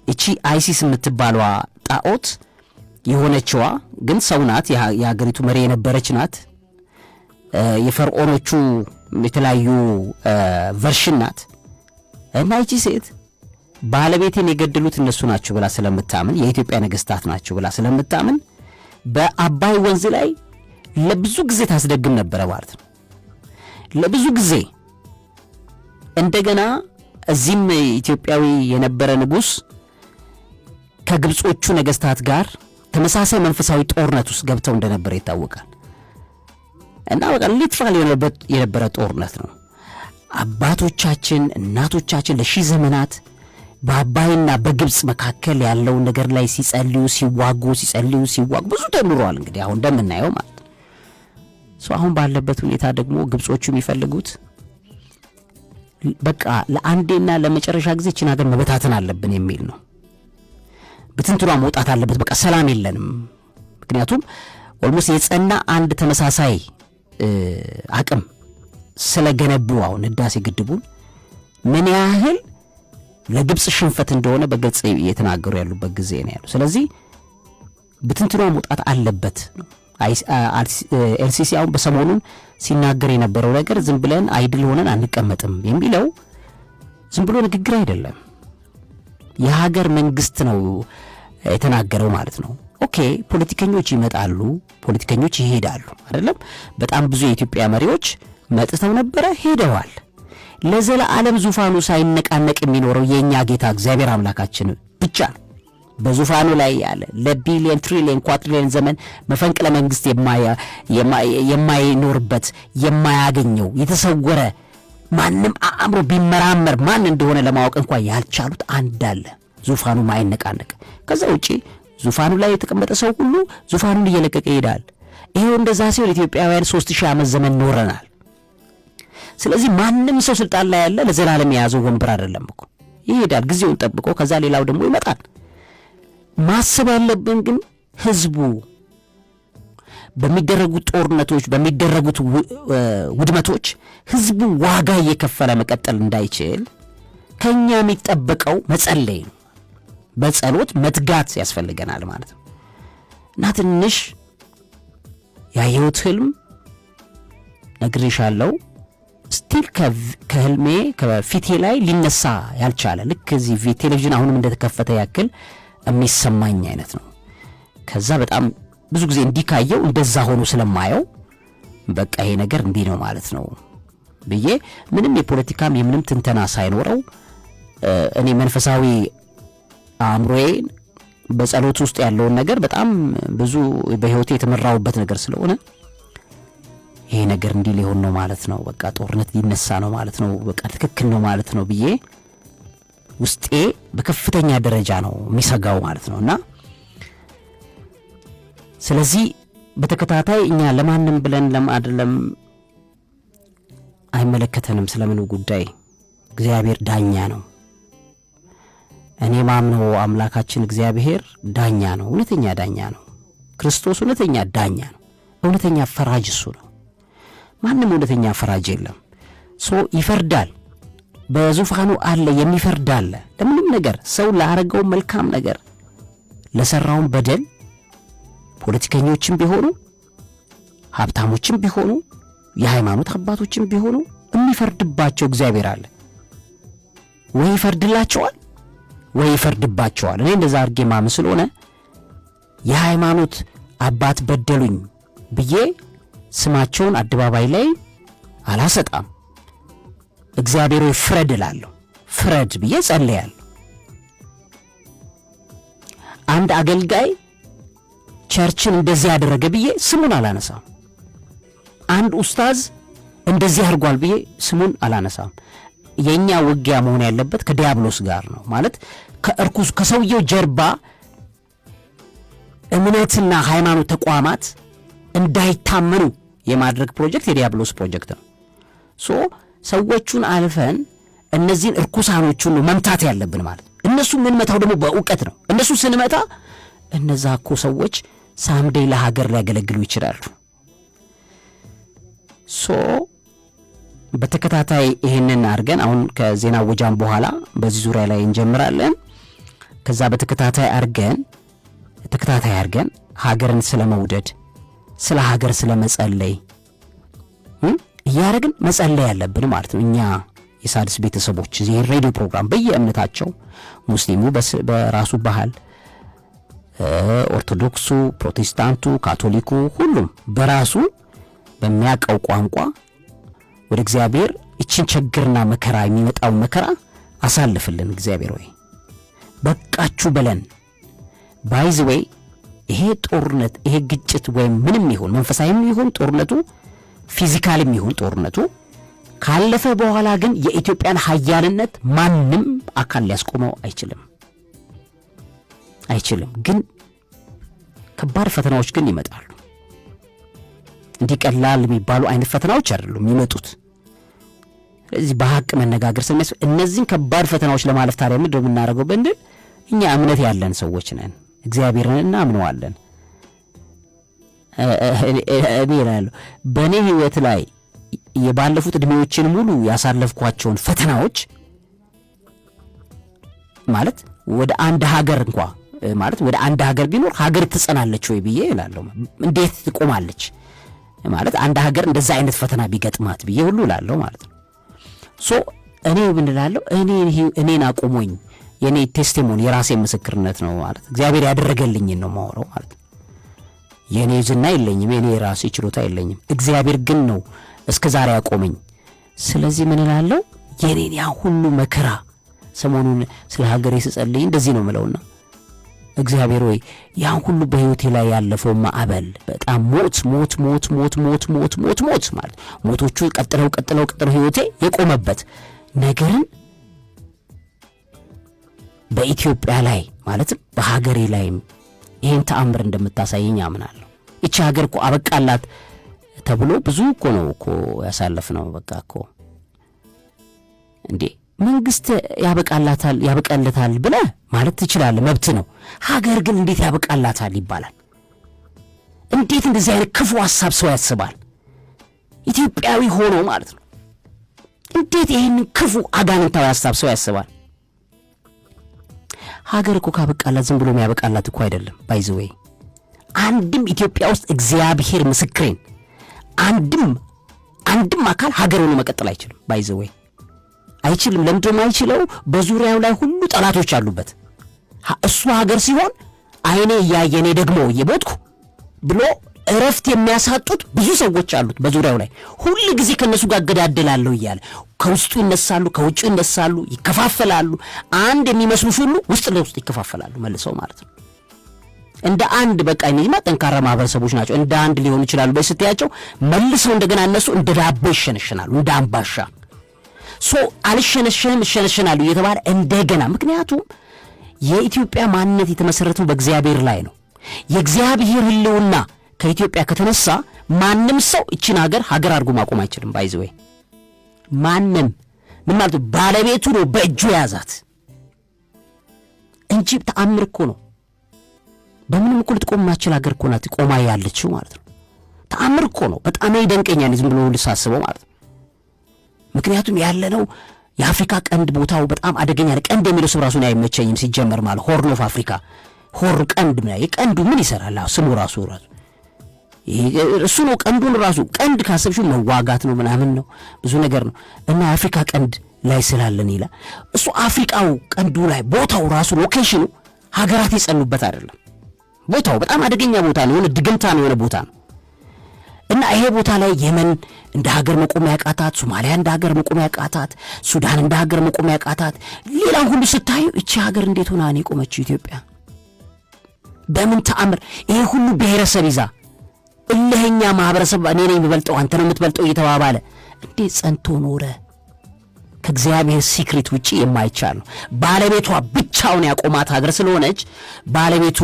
እቺ አይሲስ የምትባለዋ ጣዖት የሆነችዋ ግን ሰው ናት፣ የሀገሪቱ መሪ የነበረች ናት፣ የፈርዖኖቹ የተለያዩ ቨርሽን ናት እና ይቺ ሴት ባለቤቴን የገደሉት እነሱ ናቸው ብላ ስለምታምን የኢትዮጵያ ነገስታት ናቸው ብላ ስለምታምን በአባይ ወንዝ ላይ ለብዙ ጊዜ ታስደግም ነበረ ማለት ነው። ለብዙ ጊዜ እንደገና እዚህም ኢትዮጵያዊ የነበረ ንጉስ ከግብጾቹ ነገስታት ጋር ተመሳሳይ መንፈሳዊ ጦርነት ውስጥ ገብተው እንደነበረ ይታወቃል። እና በቃ ሊትራሊ የነበረ ጦርነት ነው። አባቶቻችን እናቶቻችን ለሺህ ዘመናት በአባይና በግብጽ መካከል ያለውን ነገር ላይ ሲጸልዩ ሲዋጉ ብዙ ተምሯል። እንግዲህ አሁን እንደምናየው ማለት ነው። አሁን ባለበት ሁኔታ ደግሞ ግብጾቹ የሚፈልጉት በቃ ለአንዴና ለመጨረሻ ጊዜ እቺን ሀገር መበታተን አለብን የሚል ነው። ብትንትኗ መውጣት አለበት፣ በቃ ሰላም የለንም። ምክንያቱም ኦልሞስት የጸና አንድ ተመሳሳይ አቅም ስለገነቡ አሁን ህዳሴ ግድቡን ምን ያህል ለግብጽ ሽንፈት እንደሆነ በግልጽ እየተናገሩ ያሉበት ጊዜ ነው ያለው። ስለዚህ ብትንትኗ መውጣት አለበት ነው። ኤልሲሲ አሁን በሰሞኑን ሲናገር የነበረው ነገር ዝም ብለን አይድል ሆነን አንቀመጥም የሚለው ዝም ብሎ ንግግር አይደለም፣ የሀገር መንግስት ነው የተናገረው ማለት ነው። ኦኬ ፖለቲከኞች ይመጣሉ፣ ፖለቲከኞች ይሄዳሉ አይደለም። በጣም ብዙ የኢትዮጵያ መሪዎች መጥተው ነበረ፣ ሄደዋል። ለዘላለም ዙፋኑ ሳይነቃነቅ የሚኖረው የኛ ጌታ እግዚአብሔር አምላካችን ብቻ ነው። በዙፋኑ ላይ ያለ ለቢሊየን ትሪሊየን ኳትሪሊየን ዘመን መፈንቅለ መንግስት የማይኖርበት የማያገኘው የተሰወረ ማንም አእምሮ ቢመራመር ማን እንደሆነ ለማወቅ እንኳን ያልቻሉት አንድ አለ፣ ዙፋኑ ማይነቃነቅ። ከዛ ውጪ ዙፋኑ ላይ የተቀመጠ ሰው ሁሉ ዙፋኑን እየለቀቀ ይሄዳል። ይሄው እንደዛ ሲሆን ኢትዮጵያውያን 3000 ዓመት ዘመን ኖረናል። ስለዚህ ማንም ሰው ስልጣን ላይ ያለ ለዘላለም የያዘው ወንበር አይደለም እኮ፣ ይሄዳል ጊዜውን ጠብቆ፣ ከዛ ሌላው ደግሞ ይመጣል። ማሰብ ያለብን ግን ህዝቡ በሚደረጉት ጦርነቶች በሚደረጉት ውድመቶች ህዝቡ ዋጋ እየከፈለ መቀጠል እንዳይችል ከኛ የሚጠበቀው መጸለይ ነው። በጸሎት መትጋት ያስፈልገናል ማለት ነው። እና ትንሽ ያየሁት ህልም ነግሬሻለሁ። ስቲል ከህልሜ ከፊቴ ላይ ሊነሳ ያልቻለ ልክ እዚህ ቴሌቪዥን አሁንም እንደተከፈተ ያክል የሚሰማኝ አይነት ነው። ከዛ በጣም ብዙ ጊዜ እንዲካየው እንደዛ ሆኖ ስለማየው በቃ ይሄ ነገር እንዲህ ነው ማለት ነው ብዬ ምንም የፖለቲካም የምንም ትንተና ሳይኖረው እኔ መንፈሳዊ አእምሮዬ በጸሎት ውስጥ ያለውን ነገር በጣም ብዙ በህይወቴ የተመራውበት ነገር ስለሆነ ይሄ ነገር እንዲህ ሊሆን ነው ማለት ነው፣ በቃ ጦርነት ሊነሳ ነው ማለት ነው፣ በቃ ትክክል ነው ማለት ነው ብዬ ውስጤ በከፍተኛ ደረጃ ነው የሚሰጋው ማለት ነውና ስለዚህ በተከታታይ እኛ ለማንም ብለን ለማድለም አይመለከተንም ስለምን ጉዳይ። እግዚአብሔር ዳኛ ነው። እኔ ማምነው አምላካችን እግዚአብሔር ዳኛ ነው፣ እውነተኛ ዳኛ ነው። ክርስቶስ እውነተኛ ዳኛ ነው፣ እውነተኛ ፈራጅ እሱ ነው። ማንም እውነተኛ ፈራጅ የለም። ይፈርዳል፣ በዙፋኑ አለ፣ የሚፈርድ አለ። ለምንም ነገር ሰው ላረገው መልካም ነገር ለሰራው በደል ፖለቲከኞችም ቢሆኑ ሀብታሞችም ቢሆኑ የሃይማኖት አባቶችም ቢሆኑ የሚፈርድባቸው እግዚአብሔር አለ። ወይ ይፈርድላቸዋል ወይ ይፈርድባቸዋል። እኔ እንደዛ አድርጌ ማምን ስለሆነ የሃይማኖት አባት በደሉኝ ብዬ ስማቸውን አደባባይ ላይ አላሰጣም። እግዚአብሔር ሆይ ፍረድ እላለሁ፣ ፍረድ ብዬ ጸልያለሁ። አንድ አገልጋይ ቸርችን እንደዚህ ያደረገ ብዬ ስሙን አላነሳም። አንድ ኡስታዝ እንደዚህ አድርጓል ብዬ ስሙን አላነሳም። የኛ ውጊያ መሆን ያለበት ከዲያብሎስ ጋር ነው። ማለት ከእርኩስ ከሰውየው ጀርባ እምነትና ሃይማኖት ተቋማት እንዳይታመኑ የማድረግ ፕሮጀክት የዲያብሎስ ፕሮጀክት ነው። ሰዎቹን አልፈን እነዚህን እርኩሳኖቹን ነው መምታት ያለብን ማለት። እነሱ ምን መታው ደግሞ በእውቀት ነው። እነሱ ስንመታ እነዛ እኮ ሰዎች ሳምዴ ለሀገር ሊያገለግሉ ይችላሉ። በተከታታይ ይሄንን አድርገን አሁን ከዜና ወጃም በኋላ በዚህ ዙሪያ ላይ እንጀምራለን። ከዛ በተከታታይ አድርገን ተከታታይ አድርገን ሀገርን ስለመውደድ ስለ ሀገር ስለመጸለይ እያደረግን መጸለይ ያለብን ማለት ነው። እኛ የሣድስ ቤተሰቦች እዚህ ሬዲዮ ፕሮግራም በየእምነታቸው ሙስሊሙ በራሱ ባህል፣ ኦርቶዶክሱ፣ ፕሮቴስታንቱ፣ ካቶሊኩ ሁሉም በራሱ በሚያውቀው ቋንቋ ወደ እግዚአብሔር እቺን ችግርና መከራ የሚመጣው መከራ አሳልፍልን እግዚአብሔር ወይ በቃችሁ በለን። ባይዝ ወይ ይሄ ጦርነት ይሄ ግጭት ወይም ምንም ይሁን መንፈሳዊም ይሁን ጦርነቱ ፊዚካልም ይሁን ጦርነቱ ካለፈ በኋላ ግን የኢትዮጵያን ኃያልነት ማንም አካል ሊያስቆመው አይችልም። ግን ከባድ ፈተናዎች ግን ይመጣሉ። እንዲህ ቀላል የሚባሉ አይነት ፈተናዎች አይደሉም የሚመጡት። ስለዚህ በሐቅ መነጋገር ስለሚያስ እነዚህን ከባድ ፈተናዎች ለማለፍ ታዲያ ምንድን ነው የምናደርገው ብንል እኛ እምነት ያለን ሰዎች ነን፣ እግዚአብሔርን እናምነዋለን። እኔ እላለሁ በእኔ ህይወት ላይ የባለፉት እድሜዎችን ሙሉ ያሳለፍኳቸውን ፈተናዎች ማለት ወደ አንድ ሀገር እንኳ ማለት ወደ አንድ ሀገር ቢኖር ሀገር ትጸናለች ወይ ብዬ እላለሁ። እንዴት ትቆማለች ማለት አንድ ሀገር እንደዛ አይነት ፈተና ቢገጥማት ብዬ ሁሉ እላለሁ ማለት ነው። ሶ እኔ ምን እላለሁ እኔን አቆሞኝ የኔ ቴስቲሞኒ የራሴ ምስክርነት ነው ማለት እግዚአብሔር ያደረገልኝ ነው ማወራው ማለት ነው። የኔ ዝና የለኝም፣ የኔ ራሴ ችሎታ የለኝም። እግዚአብሔር ግን ነው እስከዛሬ ያቆመኝ። ስለዚህ ምን እላለሁ የኔን ያ ሁሉ መከራ ሰሞኑን ስለ ሀገሬ ስጸልይ እንደዚህ ነው ምለውና እግዚአብሔር ወይ ያ ሁሉ በህይወቴ ላይ ያለፈው ማዕበል በጣም ሞት ማለት ሞቶቹ ቀጥለው ህይወቴ የቆመበት ነገርን በኢትዮጵያ ላይ ማለት በሀገሬ ላይም ይሄን ተአምር እንደምታሳየኝ አምናለሁ። እቺ ሀገር እኮ አበቃላት ተብሎ ብዙ እኮ ነው እኮ ያሳለፍነው። በቃ እኮ እንዴ መንግስት ያበቃለታል ብለ ማለት ትችላለህ፣ መብት ነው። ሀገር ግን እንዴት ያበቃላታል ይባላል? እንዴት እንደዚህ አይነት ክፉ ሐሳብ ሰው ያስባል? ኢትዮጵያዊ ሆኖ ማለት ነው። እንዴት ይሄን ክፉ አጋንንታዊ ሐሳብ ሰው ያስባል? ሀገር እኮ ካበቃላት ዝም ብሎ የሚያበቃላት እኮ አይደለም። ባይዘዌ አንድም ኢትዮጵያ ውስጥ እግዚአብሔር ምስክሬን አንድም አካል ሀገር ሆኖ መቀጠል አይችልም። ባይዘዌ አይችልም። ለምንድን ነው አይችለው? በዙሪያው ላይ ሁሉ ጠላቶች አሉበት። እሱ ሀገር ሲሆን አይኔ ያየኔ ደግሞ እየሞትኩ ብሎ እረፍት የሚያሳጡት ብዙ ሰዎች አሉት በዙሪያው ላይ ሁሉ ጊዜ ከነሱ ጋር ገዳደላለሁ እያለ ከውስጡ ይነሳሉ፣ ከውጭ ይነሳሉ፣ ይከፋፈላሉ። አንድ የሚመስሉሽ ሁሉ ውስጥ ለውስጥ ይከፋፈላሉ መልሰው ማለት ነው። እንደ አንድ በቃ እነዚህማ ጠንካራ ማህበረሰቦች ናቸው እንደ አንድ ሊሆኑ ይችላሉ በስትያቸው መልሰው እንደገና እነሱ እንደ ዳቦ ይሸነሸናሉ፣ እንደ አምባሻ አልሸነሸናሉ እየተባለ እንደገና። ምክንያቱም የኢትዮጵያ ማንነት የተመሰረተው በእግዚአብሔር ላይ ነው። የእግዚአብሔር ሕልውና ከኢትዮጵያ ከተነሳ ማንም ሰው እቺን ሀገር አድርጎ ማቆም አይችልም። ባይዘዌ ማንም ምን ማለት ነው? ባለቤቱ ነው በእጁ ያዛት እንጂ ተአምር እኮ ነው። በምንም እኮ ልትቆም ማችል ሀገር እኮ ናት ቆማ ያለችው ማለት ነው። ተአምር እኮ ነው። በጣም ይደንቀኛል ዝም ብሎ ልሳስበው ማለት ነው። ምክንያቱም ያለነው የአፍሪካ ቀንድ ቦታው በጣም አደገኛ ነው። ቀንድ የሚለው ስም ራሱ አይመቸኝም ሲጀመር ማለት ሆርን ኦፍ አፍሪካ ቀንድ ምን የቀንዱ ምን ይሰራል? ስሙ ራሱ እሱ ነው። ቀንዱን ራሱ ቀንድ ካሰብሽው መዋጋት ነው ምናምን ነው ብዙ ነገር ነው። እና አፍሪካ ቀንድ ላይ ስላለን ይላል እሱ አፍሪካው ቀንዱ ላይ ቦታው ራሱ ሎኬሽኑ ሀገራት የጸኑበት አይደለም። ቦታው በጣም አደገኛ ቦታ ነው። የሆነ ድግምታ ነው የሆነ ቦታ ነው። እና ይሄ ቦታ ላይ የመን እንደ ሀገር መቆም ያቃታት፣ ሶማሊያ እንደ ሀገር መቆም ያቃታት፣ ሱዳን እንደ ሀገር መቆም ያቃታት፣ ሌላው ሁሉ ስታዩ እቺ ሀገር እንዴት ሆና ነው የቆመችው ኢትዮጵያ? በምን ተአምር ይሄ ሁሉ ብሔረሰብ ይዛ እልህኛ ማህበረሰብ እኔ ነኝ የምበልጠው አንተ ነው የምትበልጠው እየተባባለ እንዴት ጸንቶ ኖረ? ከእግዚአብሔር ሲክሬት ውጪ የማይቻል ነው። ባለቤቷ ብቻውን ያቆማት ሀገር ስለሆነች ባለቤቱ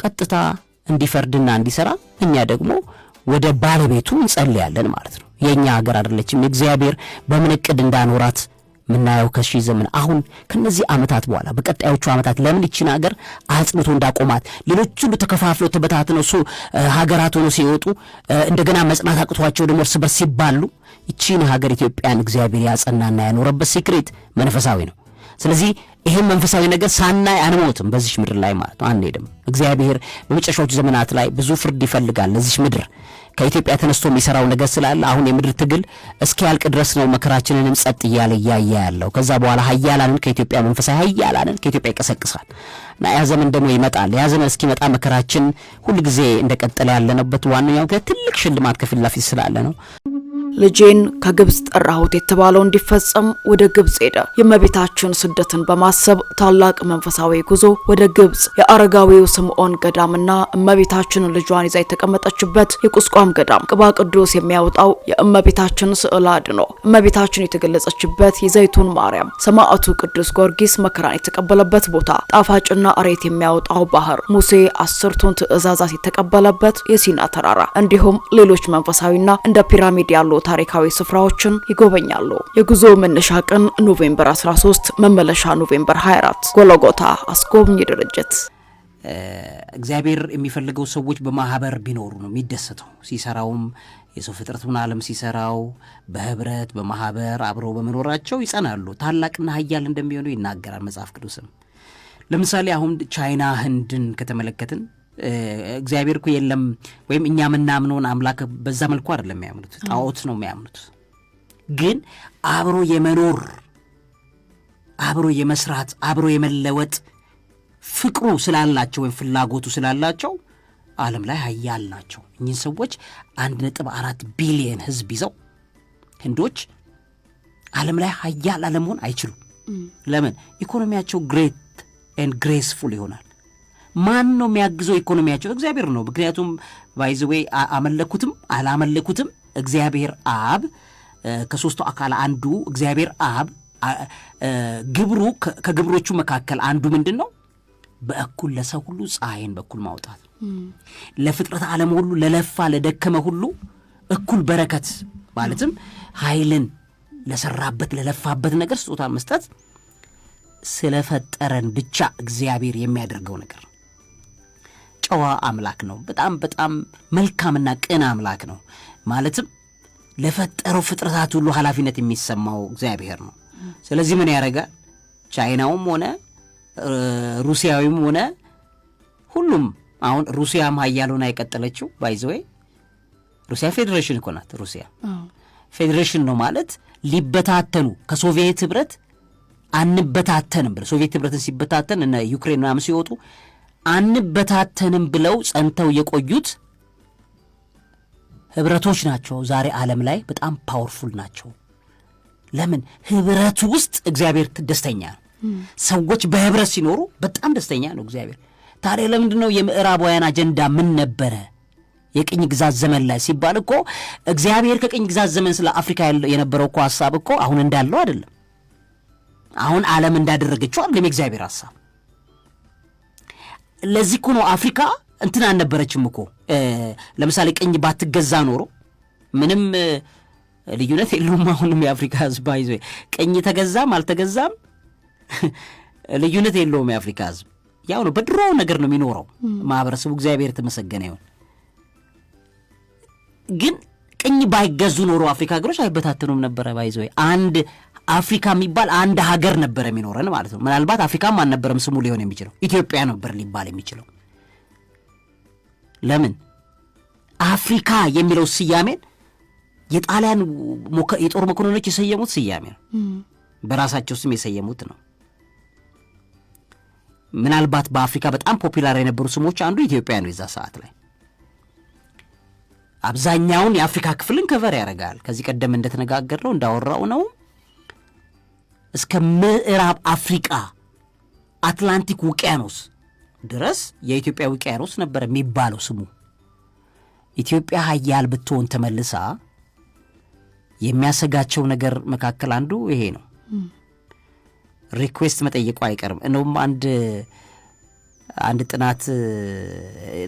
ቀጥታ እንዲፈርድና እንዲሰራ እኛ ደግሞ ወደ ባለቤቱ እንጸልያለን ማለት ነው። የኛ ሀገር አይደለችም። እግዚአብሔር በምን እቅድ እንዳኖራት ምናየው ከሺህ ዘመን አሁን ከነዚህ አመታት በኋላ በቀጣዮቹ አመታት ለምን ይችን ሀገር አጽንቶ እንዳቆማት ሌሎች ሁሉ ተከፋፍለው ተበታትነው ሀገራት ሆነው ሲወጡ እንደገና መጽናት አቅቷቸው ደግሞ እርስ በርስ ሲባሉ ይችን ሀገር ኢትዮጵያን እግዚአብሔር ያጸናና ያኖረበት ሲክሬት መንፈሳዊ ነው። ስለዚህ ይሄን መንፈሳዊ ነገር ሳናይ አንሞትም በዚህ ምድር ላይ ማለት ነው አንሄድም እግዚአብሔር በመጨረሻዎቹ ዘመናት ላይ ብዙ ፍርድ ይፈልጋል ለዚህ ምድር ከኢትዮጵያ ተነስቶ የሚሰራው ነገር ስላለ አሁን የምድር ትግል እስኪያልቅ ድረስ ነው መከራችንንም ጸጥ እያለ ያያያለው ከዛ በኋላ ኃያላንን ከኢትዮጵያ መንፈሳዊ ኃያላንን ከኢትዮጵያ ይቀሰቅሳል እና ያ ዘመን ደግሞ ይመጣል ያ ዘመን እስኪመጣ መከራችን ሁሉ ጊዜ እንደቀጠለ ያለነበት ዋናው ትልቅ ሽልማት ከፊት ለፊት ስላለ ነው ልጄን ከግብጽ ጠራሁት የተባለው እንዲፈጸም ወደ ግብጽ ሄደ። የእመቤታችን ስደትን በማሰብ ታላቅ መንፈሳዊ ጉዞ ወደ ግብጽ የአረጋዊው ስምዖን ገዳምና እመቤታችን ልጇን ይዛ የተቀመጠችበት የቁስቋም ገዳም ቅባ ቅዱስ የሚያወጣው የእመቤታችን ስዕል አድኖ እመቤታችን የተገለጸችበት የዘይቱን ማርያም ሰማዕቱ ቅዱስ ጊዮርጊስ መከራን የተቀበለበት ቦታ ጣፋጭና እሬት የሚያወጣው ባህር ሙሴ 10ቱን ትእዛዛት የተቀበለበት የሲና ተራራ እንዲሁም ሌሎች መንፈሳዊና እንደ ፒራሚድ ያሉ ታሪካዊ ስፍራዎችን ይጎበኛሉ። የጉዞ መነሻ ቀን ኖቬምበር 13 መመለሻ ኖቬምበር 24 ጎልጎታ አስጎብኝ ድርጅት እግዚአብሔር የሚፈልገው ሰዎች በማህበር ቢኖሩ ነው የሚደሰተው ሲሰራውም የሰው ፍጥረቱን ዓለም ሲሰራው በህብረት በማህበር አብረው በመኖራቸው ይጸናሉ ታላቅና ኃያል እንደሚሆኑ ይናገራል መጽሐፍ ቅዱስም ለምሳሌ አሁን ቻይና ህንድን ከተመለከትን እግዚአብሔር እኮ የለም ወይም እኛ ምናምነውን አምላክ በዛ መልኩ አይደለም የሚያምኑት ጣዖት ነው የሚያምኑት ግን አብሮ የመኖር አብሮ የመስራት አብሮ የመለወጥ ፍቅሩ ስላላቸው ወይም ፍላጎቱ ስላላቸው ዓለም ላይ ኃያል ናቸው እኚህ ሰዎች 1.4 ቢሊዮን ህዝብ ይዘው ህንዶች ዓለም ላይ ኃያል አለመሆን አይችሉም ለምን ኢኮኖሚያቸው ግሬት ኤንድ ግሬስፉል ይሆናል ማን ነው የሚያግዘው ኢኮኖሚያቸው እግዚአብሔር ነው ምክንያቱም ባይዘዌ አመለኩትም አላመለኩትም እግዚአብሔር አብ ከሶስቱ አካል አንዱ እግዚአብሔር አብ ግብሩ ከግብሮቹ መካከል አንዱ ምንድነው በእኩል ለሰው ሁሉ ፀሐይን በኩል ማውጣት ለፍጥረት ዓለም ሁሉ ለለፋ ለደከመ ሁሉ እኩል በረከት ማለትም ኃይልን ለሰራበት ለለፋበት ነገር ስጦታ መስጠት ስለፈጠረን ብቻ እግዚአብሔር የሚያደርገው ነገር ጨዋ አምላክ ነው በጣም በጣም መልካምና ቅን አምላክ ነው ማለትም ለፈጠረው ፍጥረታት ሁሉ ኃላፊነት የሚሰማው እግዚአብሔር ነው ስለዚህ ምን ያደርጋል ቻይናውም ሆነ ሩሲያዊም ሆነ ሁሉም አሁን ሩሲያም ኃያሉን አይቀጠለችው ባይዘዌ ሩሲያ ፌዴሬሽን እኮ ናት ሩሲያ ፌዴሬሽን ነው ማለት ሊበታተኑ ከሶቪየት ህብረት አንበታተንም ብለው ሶቪየት ህብረትን ሲበታተን እና ዩክሬን ምናምን ሲወጡ አንበታተንም ብለው ጸንተው የቆዩት ህብረቶች ናቸው ዛሬ ዓለም ላይ በጣም ፓወርፉል ናቸው ለምን ህብረቱ ውስጥ እግዚአብሔር ደስተኛ ነው ሰዎች በህብረት ሲኖሩ በጣም ደስተኛ ነው እግዚአብሔር ታዲያ ለምንድነው የምዕራባውያን አጀንዳ ምን ነበረ የቅኝ ግዛት ዘመን ላይ ሲባል እኮ እግዚአብሔር ከቅኝ ግዛት ዘመን ስለ አፍሪካ የነበረው እኮ ሐሳብ እኮ አሁን እንዳለው አይደለም አሁን ዓለም እንዳደረገችው አይደለም እግዚአብሔር ሐሳብ ለዚህ እኮ ነው አፍሪካ እንትን አልነበረችም እኮ ለምሳሌ ቅኝ ባትገዛ ኖሮ ምንም ልዩነት የለውም አሁንም የአፍሪካ ህዝብ ባይዞ ቅኝ ተገዛም አልተገዛም ልዩነት የለውም የአፍሪካ ህዝብ ያው ነው በድሮ ነገር ነው የሚኖረው ማህበረሰቡ እግዚአብሔር ተመሰገነ ይሁን ግን ቅኝ ባይገዙ ኖሮ አፍሪካ ሀገሮች አይበታተኑም ነበር ባይዞ አንድ አፍሪካ የሚባል አንድ ሀገር ነበር የሚኖረን ማለት ነው ምናልባት አፍሪካም አልነበረም ስሙ ሊሆን የሚችለው ኢትዮጵያ ነበር ሊባል የሚችለው ለምን አፍሪካ የሚለው ስያሜን የጣሊያን የጦር መኮንኖች የሰየሙት ስያሜ ነው በራሳቸው ስም የሰየሙት ነው ምናልባት በአፍሪካ በጣም ፖፑላር የነበሩ ስሞች አንዱ ኢትዮጵያ ነው የዛ ሰዓት ላይ አብዛኛውን የአፍሪካ ክፍልን ከቨር ያደርጋል ከዚህ ቀደም እንደተነጋገርነው እንዳወራው ነው እስከ ምዕራብ አፍሪካ አትላንቲክ ውቅያኖስ ድረስ የኢትዮጵያ ውቅያኖስ ነበር የሚባለው ስሙ ኢትዮጵያ ኃያል ብትሆን ተመልሳ የሚያሰጋቸው ነገር መካከል አንዱ ይሄ ነው ሪኩዌስት መጠየቁ አይቀርም እንደውም አንድ ጥናት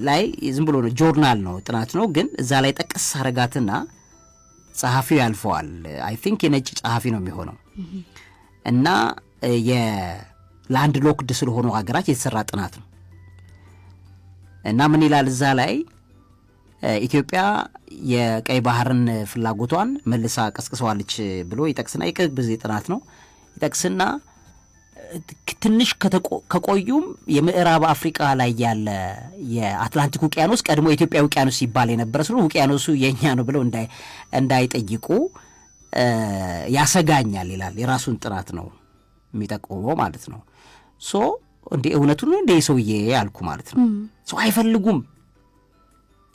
ላይ ዝም ብሎ ነው ጆርናል ነው ጥናት ነው ግን እዛ ላይ ጠቀስ አረጋትና ጸሐፊው ያልፈዋል አይ ቲንክ የነጭ ጸሐፊ ነው የሚሆነው እና የላንድ ሎክድ ስለሆኑ ሀገራት የተሰራ ጥናት ነው እና ምን ይላል እዛ ላይ ኢትዮጵያ የቀይ ባህርን ፍላጎቷን መልሳ ቀስቅሰዋለች ብሎ ይጠቅስና የቅርብ ጊዜ ጥናት ነው ይጠቅስና ትንሽ ከቆዩም የምዕራብ አፍሪካ ላይ ያለ የአትላንቲክ ውቅያኖስ ቀድሞ የኢትዮጵያ ውቅያኖስ ይባል የነበረ ስለሆነ ውቅያኖሱ የኛ ነው ብለው እንዳይጠይቁ ያሰጋኛል ይላል። የራሱን ጥናት ነው የሚጠቁመው ማለት ነው። ሶ እንዴ እውነቱን እንደ ሰውዬ ያልኩ ማለት ነው። ሶ አይፈልጉም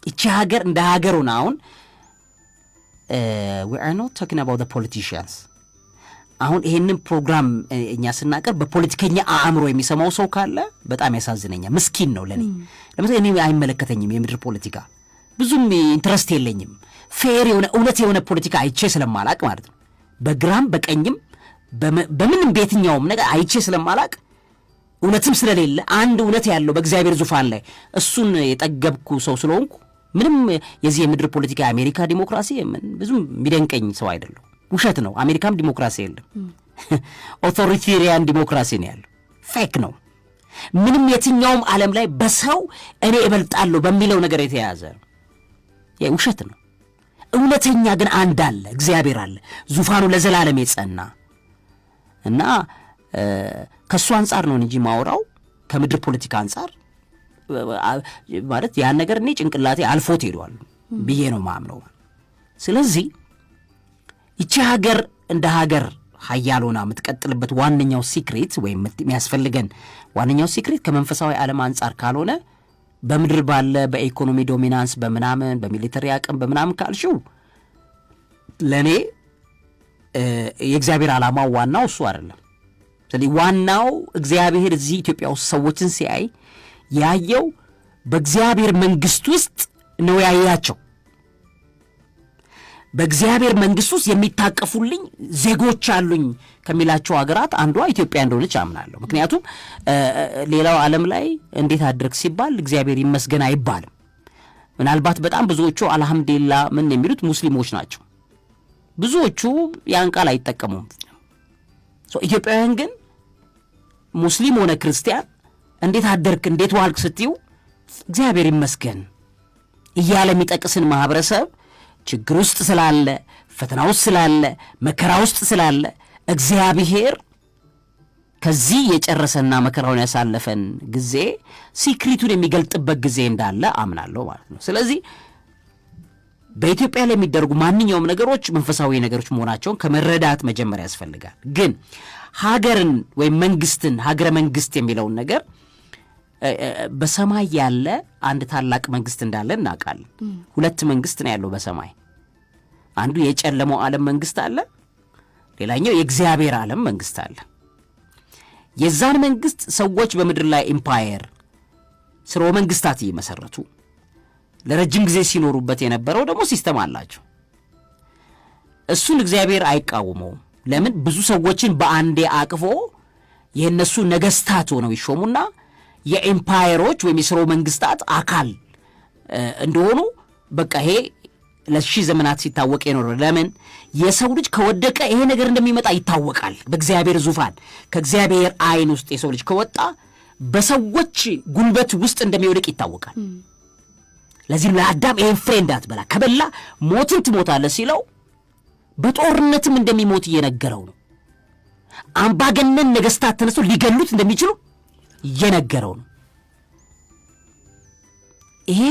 እቺ ሀገር እንደ ሀገር ሆነ። አሁን we are not talking about the politicians። አሁን ይሄንን ፕሮግራም እኛ ስናቀርብ በፖለቲከኛ አእምሮ የሚሰማው ሰው ካለ በጣም ያሳዝነኛል። ምስኪን ነው ለኔ። ለምሳሌ እኔ አይመለከተኝም የምድር ፖለቲካ፣ ብዙም ኢንትረስት የለኝም። ፌር የሆነ እውነት የሆነ ፖለቲካ አይቼ ስለማላቅ ማለት ነው። በግራም በቀኝም በምንም ቤትኛውም ነገር አይቼ ስለማላቅ እውነትም ስለሌለ አንድ እውነት ያለው በእግዚአብሔር ዙፋን ላይ እሱን የጠገብኩ ሰው ስለሆንኩ ምንም የዚህ የምድር ፖለቲካ የአሜሪካ ዲሞክራሲ ብዙም የሚደንቀኝ ሰው አይደለም። ውሸት ነው። አሜሪካም ዲሞክራሲ የለም። ኦቶሪቴሪያን ዲሞክራሲ ነው ያለው። ፌክ ነው። ምንም የትኛውም ዓለም ላይ በሰው እኔ እበልጣለሁ በሚለው ነገር የተያዘ ውሸት ነው። እውነተኛ ግን አንድ አለ፣ እግዚአብሔር አለ፣ ዙፋኑ ለዘላለም የጸና እና ከሱ አንጻር ነው እንጂ ማውራው ከምድር ፖለቲካ አንጻር ማለት ያን ነገር እኔ ጭንቅላቴ አልፎት ሄዷል ብዬ ነው ማምነው። ስለዚህ ይቺ ሀገር እንደ ሀገር ሀያል ሆና የምትቀጥልበት ዋነኛው ሲክሬት ወይም የሚያስፈልገን ዋነኛው ሲክሬት ከመንፈሳዊ ዓለም አንጻር ካልሆነ በምድር ባለ በኢኮኖሚ ዶሚናንስ በምናምን በሚሊተሪ አቅም በምናምን ካልሽው ለኔ የእግዚአብሔር ዓላማው ዋናው እሱ አይደለም። ስለዚህ ዋናው እግዚአብሔር እዚህ ኢትዮጵያ ውስጥ ሰዎችን ሲያይ ያየው በእግዚአብሔር መንግስት ውስጥ ነው ያያቸው። በእግዚአብሔር መንግስት ውስጥ የሚታቀፉልኝ ዜጎች አሉኝ ከሚላቸው ሀገራት አንዷ ኢትዮጵያ እንደሆነች አምናለሁ። ምክንያቱም ሌላው ዓለም ላይ እንዴት አድርግ ሲባል እግዚአብሔር ይመስገን አይባልም። ምናልባት በጣም ብዙዎቹ አልሐምዱሊላህ ምን የሚሉት ሙስሊሞች ናቸው። ብዙዎቹ ያን ቃል አይጠቀሙም። ኢትዮጵያውያን ግን ሙስሊም ሆነ ክርስቲያን እንዴት አደርክ እንዴት ዋልክ ስትዩ እግዚአብሔር ይመስገን እያለ የሚጠቅስን ማህበረሰብ ችግር ውስጥ ስላለ ፈተና ውስጥ ስላለ መከራ ውስጥ ስላለ እግዚአብሔር ከዚህ የጨረሰና መከራውን ያሳለፈን ጊዜ ሲክሪቱን የሚገልጥበት ጊዜ እንዳለ አምናለሁ ማለት ነው። ስለዚህ በኢትዮጵያ ላይ የሚደረጉ ማንኛውም ነገሮች መንፈሳዊ ነገሮች መሆናቸውን ከመረዳት መጀመሪያ ያስፈልጋል። ግን ሀገርን ወይም መንግስትን ሀገረ መንግስት የሚለውን ነገር በሰማይ ያለ አንድ ታላቅ መንግስት እንዳለ እናውቃለን። ሁለት መንግስት ነው ያለው በሰማይ። አንዱ የጨለመው ዓለም መንግስት አለ፣ ሌላኛው የእግዚአብሔር ዓለም መንግስት አለ። የዛን መንግስት ሰዎች በምድር ላይ ኢምፓየር ስርወ መንግስታት እየመሰረቱ ለረጅም ጊዜ ሲኖሩበት የነበረው ደግሞ ሲስተም አላቸው። እሱን እግዚአብሔር አይቃወመውም። ለምን? ብዙ ሰዎችን በአንዴ አቅፎ የእነሱ ነገስታት ሆነው ይሾሙና የኤምፓየሮች ወይም የስርወ መንግስታት አካል እንደሆኑ በቃ ይሄ ለሺህ ዘመናት ሲታወቅ የኖረ። ለምን? የሰው ልጅ ከወደቀ ይሄ ነገር እንደሚመጣ ይታወቃል። በእግዚአብሔር ዙፋን ከእግዚአብሔር አይን ውስጥ የሰው ልጅ ከወጣ በሰዎች ጉልበት ውስጥ እንደሚወድቅ ይታወቃል። ለዚህም ለአዳም ይሄን ፍሬ እንዳትበላ ከበላ ሞትን ትሞታለህ ሲለው በጦርነትም እንደሚሞት እየነገረው ነው። አምባገነን ነገስታት ተነስቶ ሊገሉት እንደሚችሉ እየነገረው ነው። ይሄ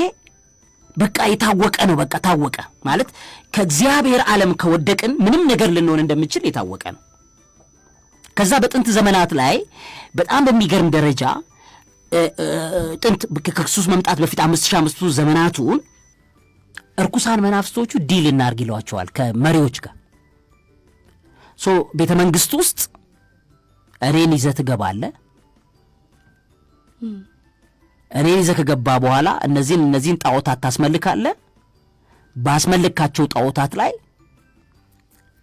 በቃ የታወቀ ነው። በቃ ታወቀ ማለት ከእግዚአብሔር ዓለም ከወደቅን ምንም ነገር ልንሆን እንደምችል የታወቀ ነው። ከዛ በጥንት ዘመናት ላይ በጣም በሚገርም ደረጃ ጥንት ከክርስቶስ መምጣት በፊት 5500 ዘመናቱን እርኩሳን መናፍስቶቹ ዲል እናርግ ይሏቸዋል ከመሪዎች ጋር። ቤተ መንግስት ውስጥ እኔን ይዘህ ትገባለህ። እኔን ይዘህ ከገባ በኋላ እነዚህን ጣዖታት ታስመልካለህ። ባስመልካቸው ጣዖታት ላይ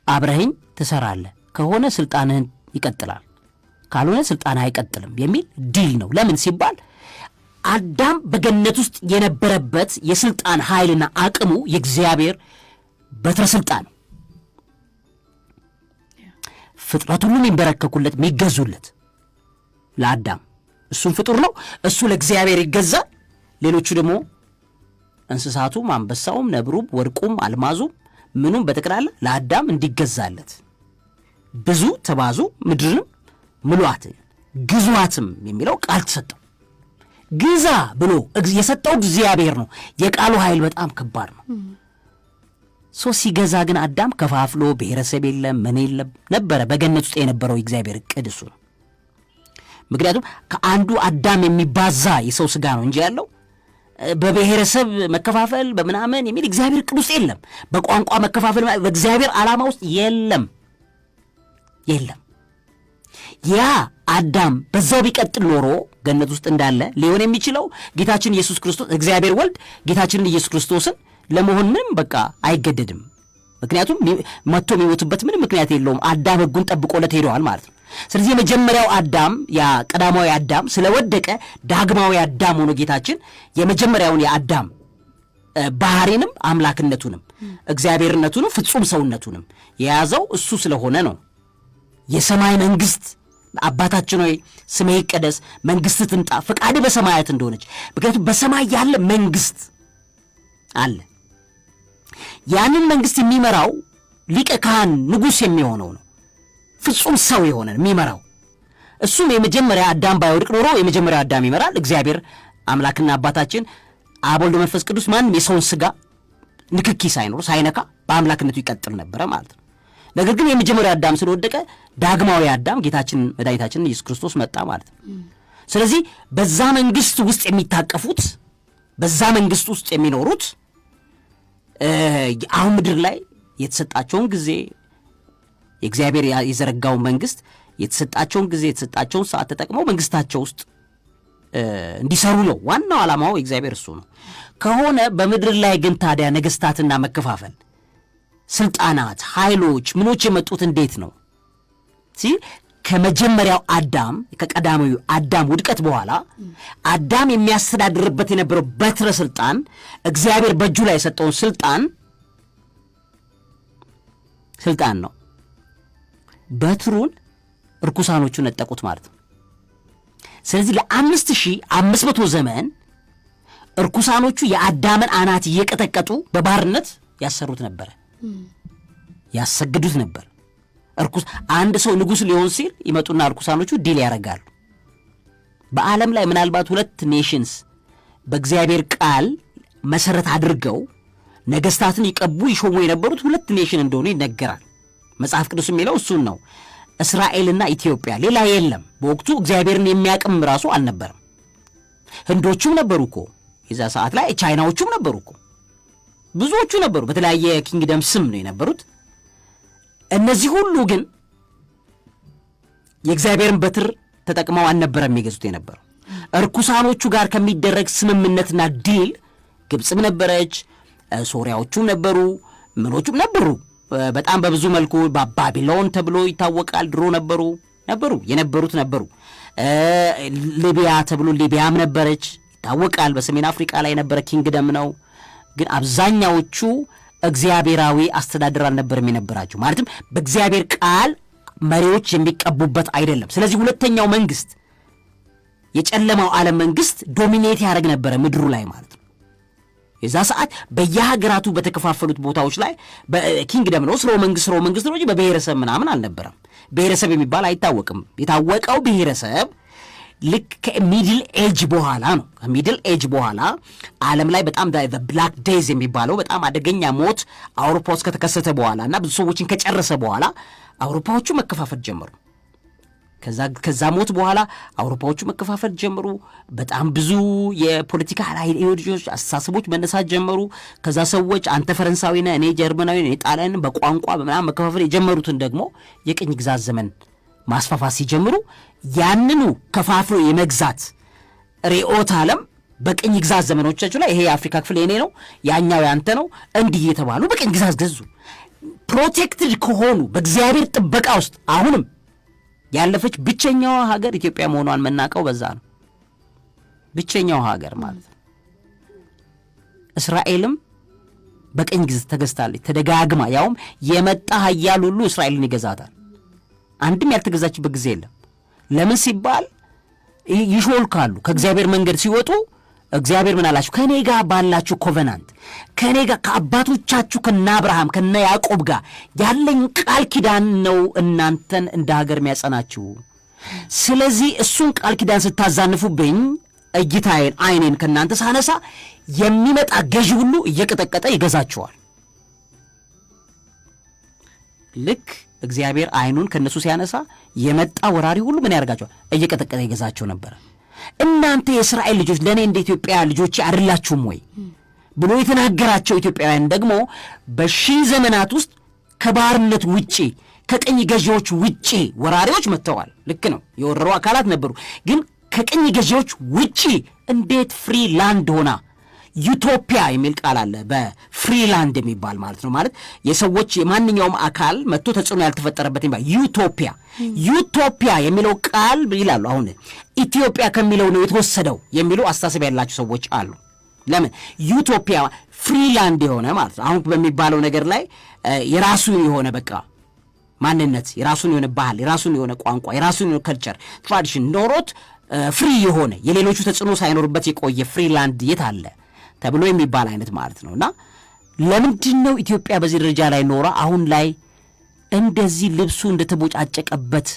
አብረኸኝ ትሰራለህ። ከሆነ ስልጣንህን ይቀጥላል፣ ካልሆነ ስልጣንህ አይቀጥልም የሚል ዲል ነው። ለምን ሲባል አዳም በገነት ውስጥ የነበረበት የስልጣን ኃይልና አቅሙ የእግዚአብሔር በትረ ስልጣን ነው። ፍጥረት ሁሉ የሚንበረከኩለት የሚገዙለት ለአዳም እሱም ፍጡር ነው። እሱ ለእግዚአብሔር ይገዛል። ሌሎቹ ደግሞ እንስሳቱም፣ አንበሳውም፣ ነብሩም፣ ወርቁም፣ አልማዙም ምኑም በጠቅላላ ለአዳም እንዲገዛለት ብዙ ተባዙ ምድርንም ምሏት ግዟትም የሚለው ቃል ተሰጠው። ግዛ ብሎ የሰጠው እግዚአብሔር ነው። የቃሉ ኃይል በጣም ከባድ ነው። ሲገዛ ግን አዳም ከፋፍሎ ብሔረሰብ የለም ምን የለም ነበረ። በገነት ውስጥ የነበረው እግዚአብሔር ዕቅድ እሱ ነው። ምክንያቱም ከአንዱ አዳም የሚባዛ የሰው ስጋ ነው እንጂ ያለው በብሔረሰብ መከፋፈል በምናምን የሚል እግዚአብሔር ዕቅድ ውስጥ የለም። በቋንቋ መከፋፈል በእግዚአብሔር ዓላማ ውስጥ የለም። ያ አዳም በዛው ቢቀጥል ኖሮ ገነት ውስጥ እንዳለ ሊሆን የሚችለው ጌታችን ኢየሱስ ክርስቶስ እግዚአብሔር ወልድ ጌታችንን ኢየሱስ ክርስቶስን ለመሆን ምንም በቃ አይገደድም። ምክንያቱም መጥቶ የሚሞትበት ምንም ምክንያት የለውም። አዳም ሕጉን ጠብቆለት ሄደዋል ማለት ነው። ስለዚህ የመጀመሪያው አዳም ያ ቀዳማዊ አዳም ስለወደቀ ዳግማዊ አዳም ሆኖ ጌታችን የመጀመሪያውን የአዳም ባህሪንም አምላክነቱንም እግዚአብሔርነቱንም ፍጹም ሰውነቱንም የያዘው እሱ ስለሆነ ነው። የሰማይ መንግስት አባታችን ሆይ ስምህ ይቀደስ፣ መንግስትህ ትምጣ፣ ፈቃድህ በሰማያት እንደሆነች። ምክንያቱም በሰማይ ያለ መንግስት አለ። ያንን መንግስት የሚመራው ሊቀ ካህን ንጉሥ የሚሆነው ነው። ፍጹም ሰው የሆነ የሚመራው እሱም የመጀመሪያ አዳም ባይወድቅ ኖሮ የመጀመሪያው አዳም ይመራል። እግዚአብሔር አምላክና አባታችን አብ ወልድ መንፈስ ቅዱስ ማንም የሰውን ስጋ ንክኪ ሳይኖር ሳይነካ በአምላክነቱ ይቀጥል ነበረ ማለት ነው። ነገር ግን የመጀመሪያው አዳም ስለወደቀ ዳግማዊ አዳም ጌታችን መድኃኒታችን ኢየሱስ ክርስቶስ መጣ ማለት ነው። ስለዚህ በዛ መንግስት ውስጥ የሚታቀፉት በዛ መንግስት ውስጥ የሚኖሩት አሁን ምድር ላይ የተሰጣቸውን ጊዜ የእግዚአብሔር የዘረጋውን መንግስት የተሰጣቸውን ጊዜ የተሰጣቸውን ሰዓት ተጠቅመው መንግስታቸው ውስጥ እንዲሰሩ ነው ዋናው ዓላማው። የእግዚአብሔር እሱ ነው ከሆነ በምድር ላይ ግን ታዲያ ነገስታትና መከፋፈል፣ ስልጣናት፣ ኃይሎች ምኖች የመጡት እንዴት ነው? ከመጀመሪያው አዳም ከቀዳማዊው አዳም ውድቀት በኋላ አዳም የሚያስተዳድርበት የነበረው በትረ ስልጣን እግዚአብሔር በእጁ ላይ የሰጠውን ስልጣን ነው። በትሩን እርኩሳኖቹ ነጠቁት ማለት ነው። ስለዚህ ለ5500 ዘመን እርኩሳኖቹ የአዳምን አናት እየቀጠቀጡ በባርነት ያሰሩት ነበረ፣ ያሰግዱት ነበር። አንድ ሰው ንጉሥ ሊሆን ሲል ይመጡና እርኩሳኖቹ ዲል ያደርጋሉ። በዓለም ላይ ምናልባት 2 ኔሽንስ በእግዚአብሔር ቃል መሰረት አድርገው ነገስታትን ይቀቡ ይሾሙ የነበሩት 2 ኔሽን እንደሆኑ ይነገራል። መጽሐፍ ቅዱስ የሚለው እሱን ነው፣ እስራኤልና ኢትዮጵያ። ሌላ የለም። በወቅቱ እግዚአብሔርን የሚያቅም ራሱ አልነበረም። ህንዶቹም ነበሩ እኮ የዛ ሰዓት ላይ፣ ቻይናዎቹም ነበሩ እኮ፣ ብዙዎቹ ነበሩ። በተለያየ ኪንግደም ስም ነው የነበሩት። እነዚህ ሁሉ ግን የእግዚአብሔርን በትር ተጠቅመው አልነበረም የሚገዙት የነበረው። እርኩሳኖቹ ጋር ከሚደረግ ስምምነትና ዲል ግብፅም ነበረች፣ ሶሪያዎቹም ነበሩ፣ ምኖቹም ነበሩ። በጣም በብዙ መልኩ ባቢሎን ተብሎ ይታወቃል። ድሮ የነበሩት ነበሩ። ሊቢያ ተብሎ ሊቢያም ነበረች ይታወቃል። በሰሜን አፍሪካ ላይ የነበረ ኪንግደም ነው። ግን አብዛኛዎቹ እግዚአብሔራዊ አስተዳደር አልነበረም የነበራቸው። ማለትም በእግዚአብሔር ቃል መሪዎች የሚቀቡበት አይደለም። ስለዚህ ሁለተኛው መንግስት የጨለማው ዓለም መንግስት ዶሚኔት ያደርግ ነበረ ምድሩ ላይ ማለት ነው። የዛ ሰዓት በየሀገራቱ በተከፋፈሉት ቦታዎች ላይ በኪንግደም ነው ስርወ መንግስት ነው እንጂ በብሔረሰብ ምናምን አልነበረም። ብሔረሰብ የሚባል አይታወቅም። የታወቀው ብሔረሰብ ልክ ከሚድል ኤጅ በኋላ ነው። ከሚድል ኤጅ በኋላ ዓለም ላይ በጣም ብላክ ዴይዝ የሚባለው በጣም አደገኛ ሞት አውሮፓ ውስጥ ከተከሰተ በኋላ እና ብዙ ሰዎችን ከጨረሰ በኋላ አውሮፓዎቹ መከፋፈል ጀመሩ። ከዛ ሞት በኋላ አውሮፓዎቹ መከፋፈል ጀመሩ። በጣም ብዙ የፖለቲካ አይዲዮሎጂዎች፣ አስተሳሰቦች መነሳት ጀመሩ። ከዛ ሰዎች አንተ ፈረንሳዊ ነህ፣ እኔ ጀርመናዊ ነኝ፣ እኔ ጣሊያን፣ በቋንቋ በምናምን መከፋፈል የጀመሩትን ደግሞ የቅኝ ግዛት ዘመን ማስፋፋት ሲጀምሩ ያንኑ ከፋፍሎ የመግዛት ርዕዮተ ዓለም በቅኝ ግዛት ዘመኖቻቸው ላይ ይሄ የአፍሪካ ክፍል የኔ ነው፣ ያኛው ያንተ ነው እንዲህ የተባሉ በቅኝ ግዛት ገዙ። ፕሮቴክትድ ከሆኑ በእግዚአብሔር ጥበቃ ውስጥ አሁንም ያለፈች ብቸኛዋ ሀገር ኢትዮጵያ መሆኗን መናቀው በዛ ነው። ብቸኛዋ ሀገር ማለት ነው። እስራኤልም በቅኝ ግዛት ተገዝታለች ተደጋግማ። ያውም የመጣ ኃያል ሁሉ እስራኤልን ይገዛታል። አንድም ያልተገዛችበት ጊዜ የለም። ለምን ሲባል ይሾልካሉ። ከእግዚአብሔር መንገድ ሲወጡ እግዚአብሔር ምን አላችሁ? ከእኔ ጋር ባላችሁ ኮቨናንት፣ ከእኔ ጋር ከአባቶቻችሁ ከነ አብርሃም ከነ ያዕቆብ ጋር ያለኝ ቃል ኪዳን ነው እናንተን እንደ ሀገር የሚያጸናችሁ። ስለዚህ እሱን ቃል ኪዳን ስታዛንፉብኝ እይታዬን አይኔን ከናንተ ሳነሳ የሚመጣ ገዢ ሁሉ እየቀጠቀጠ ይገዛቸዋል። ልክ እግዚአብሔር አይኑን ከነሱ ሲያነሳ የመጣ ወራሪ ሁሉ ምን ያደርጋቸዋል? እየቀጠቀጠ ይገዛቸው ነበር። እናንተ የእስራኤል ልጆች ለእኔ እንደ ኢትዮጵያ ልጆች አይደላችሁም ወይ ብሎ የተናገራቸው ኢትዮጵያውያን ደግሞ በሺህ ዘመናት ውስጥ ከባርነት ውጪ ከቅኝ ገዢዎች ውጪ ወራሪዎች መጥተዋል። ልክ ነው፣ የወረሩ አካላት ነበሩ። ግን ከቅኝ ገዢዎች ውጪ እንዴት ፍሪ ላንድ ሆና ዩቶፒያ የሚል ቃል አለ። በፍሪላንድ የሚባል ማለት ነው። ማለት የሰዎች የማንኛውም አካል መጥቶ ተጽዕኖ ያልተፈጠረበት የሚባል ዩቶፒያ የሚለው ቃል ይላሉ። አሁን ኢትዮጵያ ከሚለው ነው የተወሰደው የሚሉ አስተሳሰብ ያላቸው ሰዎች አሉ። ለምን ዩቶፒያ ፍሪላንድ የሆነ ማለት ነው። አሁን በሚባለው ነገር ላይ የራሱን የሆነ በቃ ማንነት፣ የራሱን የሆነ ባህል፣ የራሱን የሆነ ቋንቋ፣ የራሱን የሆነ ከልቸር ትራዲሽን ኖሮት ፍሪ የሆነ የሌሎቹ ተጽዕኖ ሳይኖርበት የቆየ ፍሪላንድ የት አለ ተብሎ የሚባል አይነት ማለት ነውና ለምንድን ነው ኢትዮጵያ በዚህ ደረጃ ላይ ኖራ አሁን ላይ እንደዚህ ልብሱ እንደተቦጫጨቀበት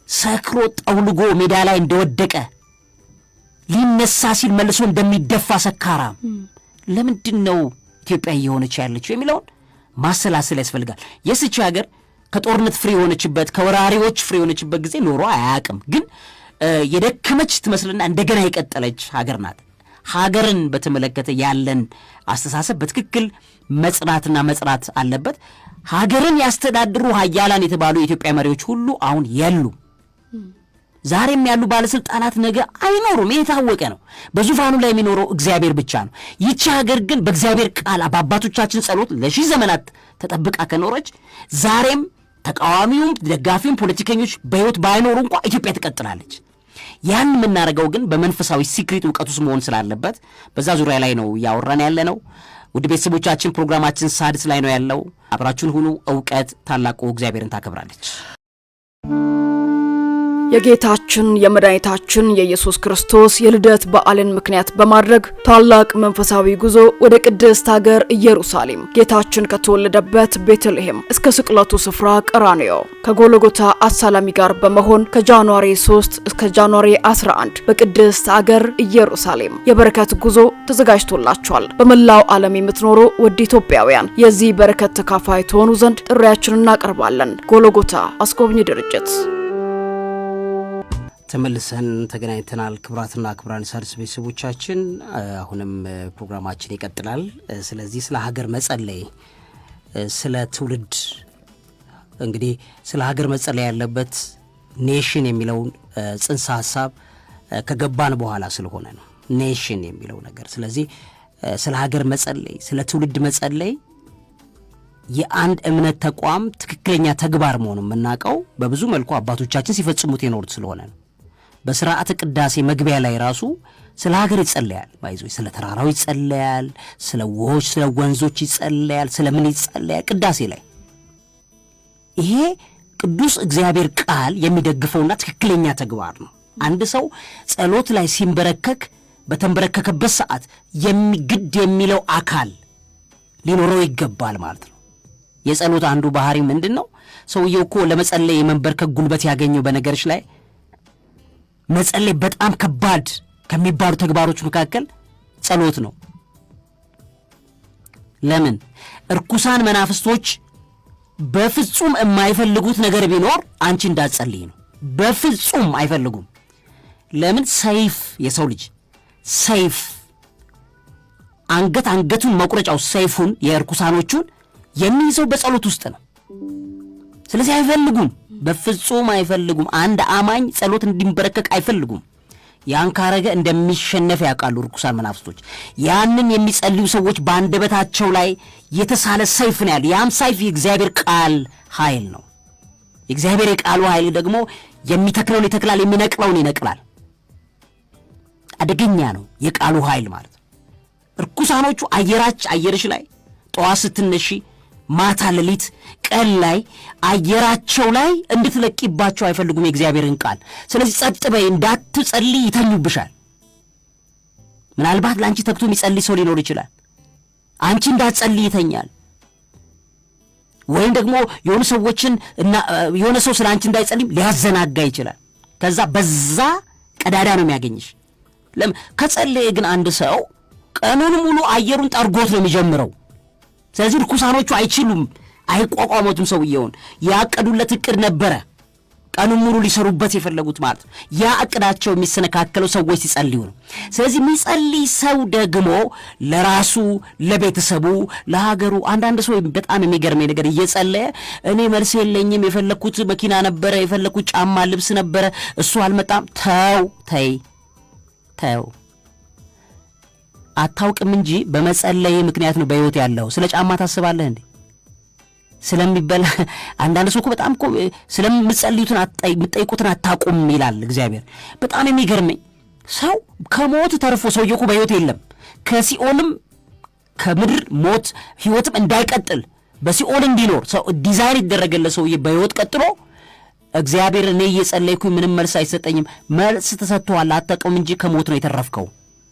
ሰክሮ ጠውልጎ ሜዳ ላይ እንደወደቀ ሊነሳ ሲል መልሶ እንደሚደፋ ሰካራም ለምንድን ነው ኢትዮጵያ እየሆነች ያለችው የሚለውን ማሰላሰል ያስፈልጋል። የስቺ ሀገር ከጦርነት ፍሪ የሆነችበት ከወራሪዎች ፍሪ የሆነችበት ጊዜ ኖሮ አያውቅም። ግን የደከመች ትመስልና እንደገና የቀጠለች ሀገር ናት። ሀገርን በተመለከተ ያለን አስተሳሰብ በትክክል መጽናት አለበት። ሀገርን ያስተዳድሩ ሀያላን የተባሉ የኢትዮጵያ መሪዎች ሁሉ አሁን የሉ። ዛሬም ያሉ ባለስልጣናት ነገ አይኖሩም። የታወቀ ነው። በዙፋኑ ላይ የሚኖረው እግዚአብሔር ብቻ ነው። ይቺ ሀገር ግን በእግዚአብሔር ቃል በአባቶቻችን ጸሎት ለሺህ ዘመናት ተጠብቃ ከኖረች ዛሬም ተቃዋሚውም ደጋፊውም ፖለቲከኞች በህይወት ባይኖሩ እንኳን ኢትዮጵያ ትቀጥላለች። ያን የምናደርገው ግን በመንፈሳዊ ሲክሬት እውቀት ውስጥ መሆን ስላለበት በዛ ዙሪያ ላይ ነው እያወራን ያለ ነው። ውድ ቤተሰቦቻችን ፕሮግራማችን ሳድስ ላይ ነው ያለው። አብራችሁን ሁኑ። እውቀት ታላቁ እግዚአብሔርን ታከብራለች። የጌታችን የመድኃኒታችን የኢየሱስ ክርስቶስ የልደት በዓልን ምክንያት በማድረግ ታላቅ መንፈሳዊ ጉዞ ወደ ቅድስት ሀገር ኢየሩሳሌም ጌታችን ከተወለደበት ቤተልሔም እስከ ስቅለቱ ስፍራ ቀራንዮ ከጎልጎታ አሳላሚ ጋር በመሆን ከጃንዋሪ 3 እስከ ጃንዋሪ 11 በቅድስት ሀገር ኢየሩሳሌም የበረከት ጉዞ ተዘጋጅቶላችኋል። በመላው ዓለም የምትኖሩ ውድ ኢትዮጵያውያን የዚህ በረከት ተካፋይ ትሆኑ ዘንድ ጥሪያችንን እናቀርባለን። ጎልጎታ አስጎብኚ ድርጅት። ተመልሰን ተገናኝተናል። ክብራትና ክብራን ሣድስ ቤተሰቦቻችን አሁንም ፕሮግራማችን ይቀጥላል። ስለዚህ ስለ ሀገር መጸለይ፣ ስለ ትውልድ እንግዲህ ስለ ሀገር መጸለይ ያለበት ኔሽን የሚለውን ጽንሰ ሐሳብ ከገባን በኋላ ስለሆነ ነው ኔሽን የሚለው ነገር። ስለዚህ ስለ ሀገር መጸለይ፣ ስለ ትውልድ መጸለይ የአንድ እምነት ተቋም ትክክለኛ ተግባር መሆኑን የምናውቀው በብዙ መልኩ አባቶቻችን ሲፈጽሙት የኖሩት ስለሆነ ነው። በስርዓተ ቅዳሴ መግቢያ ላይ ራሱ ስለ ሀገር ይጸለያል። ባይዞ ስለ ተራራው ይጸለያል፣ ስለ ውሆች ስለ ወንዞች ይጸለያል፣ ስለ ምን ይጸለያል ቅዳሴ ላይ። ይሄ ቅዱስ እግዚአብሔር ቃል የሚደግፈውና ትክክለኛ ተግባር ነው። አንድ ሰው ጸሎት ላይ ሲንበረከክ በተንበረከከበት ሰዓት የሚግድ የሚለው አካል ሊኖረው ይገባል ማለት ነው። የጸሎት አንዱ ባህሪ ምንድን ነው? ሰውየው እኮ ለመጸለይ የመንበርከክ ጉልበት ያገኘው በነገሮች ላይ መጸለይ በጣም ከባድ ከሚባሉ ተግባሮች መካከል ጸሎት ነው። ለምን? እርኩሳን መናፍስቶች በፍጹም የማይፈልጉት ነገር ቢኖር አንቺ እንዳትጸልይ ነው። በፍጹም አይፈልጉም። ለምን? ሰይፍ፣ የሰው ልጅ ሰይፍ አንገቱን መቁረጫው ሰይፉን የእርኩሳኖቹን የሚይዘው በጸሎት ውስጥ ነው። ስለዚህ አይፈልጉም፣ በፍጹም አይፈልጉም። አንድ አማኝ ጸሎት እንዲንበረከክ አይፈልጉም። ያን ካረገ እንደሚሸነፍ ያውቃሉ ርኩሳን መናፍስቶች። ያንን የሚጸልዩ ሰዎች በአንደበታቸው ላይ የተሳለ ሰይፍ ነው ያለው። ያም ሰይፍ የእግዚአብሔር ቃል ኃይል ነው። የእግዚአብሔር የቃሉ ኃይል ደግሞ የሚተክለውን ይተክላል፣ የሚነቅለውን ይነቅላል። አደገኛ ነው የቃሉ ኃይል ማለት። ርኩሳኖቹ አየርሽ ላይ ጠዋት ስትነሺ፣ ማታ ሌሊት፣ ቀን ላይ አየራቸው ላይ እንድትለቂባቸው አይፈልጉም የእግዚአብሔርን ቃል። ስለዚህ ጸጥ በይ እንዳትጸልይ ይተኙብሻል። ምናልባት ለአንቺ ተግቶ የሚጸልይ ሰው ሊኖር ይችላል። አንቺ እንዳትጸልይ ይተኛል። ወይም ደግሞ የሆኑ ሰዎችን እና የሆነ ሰው ስለ አንቺ እንዳይጸልይ ሊያዘናጋ ይችላል። ከዛ በዛ ቀዳዳ ነው የሚያገኝሽ። ከጸለየ ግን አንድ ሰው ቀኑን ሙሉ አየሩን ጠርጎት ነው የሚጀምረው። ስለዚህ ርኩሳኖቹ አይችሉም፣ አይቋቋሙትም። ሰውየውን ያቀዱለት እቅድ ነበረ ቀኑን ሙሉ ሊሰሩበት የፈለጉት ማለት ያ እቅዳቸው የሚሰነካከለው ሰዎች ሲጸልዩ ነው። ስለዚህ የሚጸልይ ሰው ደግሞ ለራሱ፣ ለቤተሰቡ፣ ለሀገሩ። አንዳንድ ሰው በጣም የሚገርመኝ ነገር እየጸለየ እኔ መልስ የለኝም፣ የፈለኩት መኪና ነበረ፣ የፈለኩት ጫማ ልብስ ነበረ፣ እሱ አልመጣም። ተው አታውቅም እንጂ በመጸለይ ምክንያት ነው በህይወት ያለው። ስለ ጫማ ታስባለህ እንዴ? ስለሚበላ አንዳንድ ሰው እኮ በጣም እኮ ስለምትጸልዩትን የምትጠይቁትን አታውቁም ይላል እግዚአብሔር። በጣም የሚገርመኝ ሰው ከሞት ተርፎ ሰውዬው እኮ በህይወት የለም። ከሲኦልም ከምድር ሞት ህይወትም እንዳይቀጥል በሲኦል እንዲኖር ሰው ዲዛይን ይደረገለት ሰውዬ በህይወት ቀጥሎ እግዚአብሔር እኔ እየጸለይኩኝ ምንም መልስ አይሰጠኝም። መልስ ተሰጥቷል፣ አታውቅም እንጂ ከሞት ነው የተረፍከው።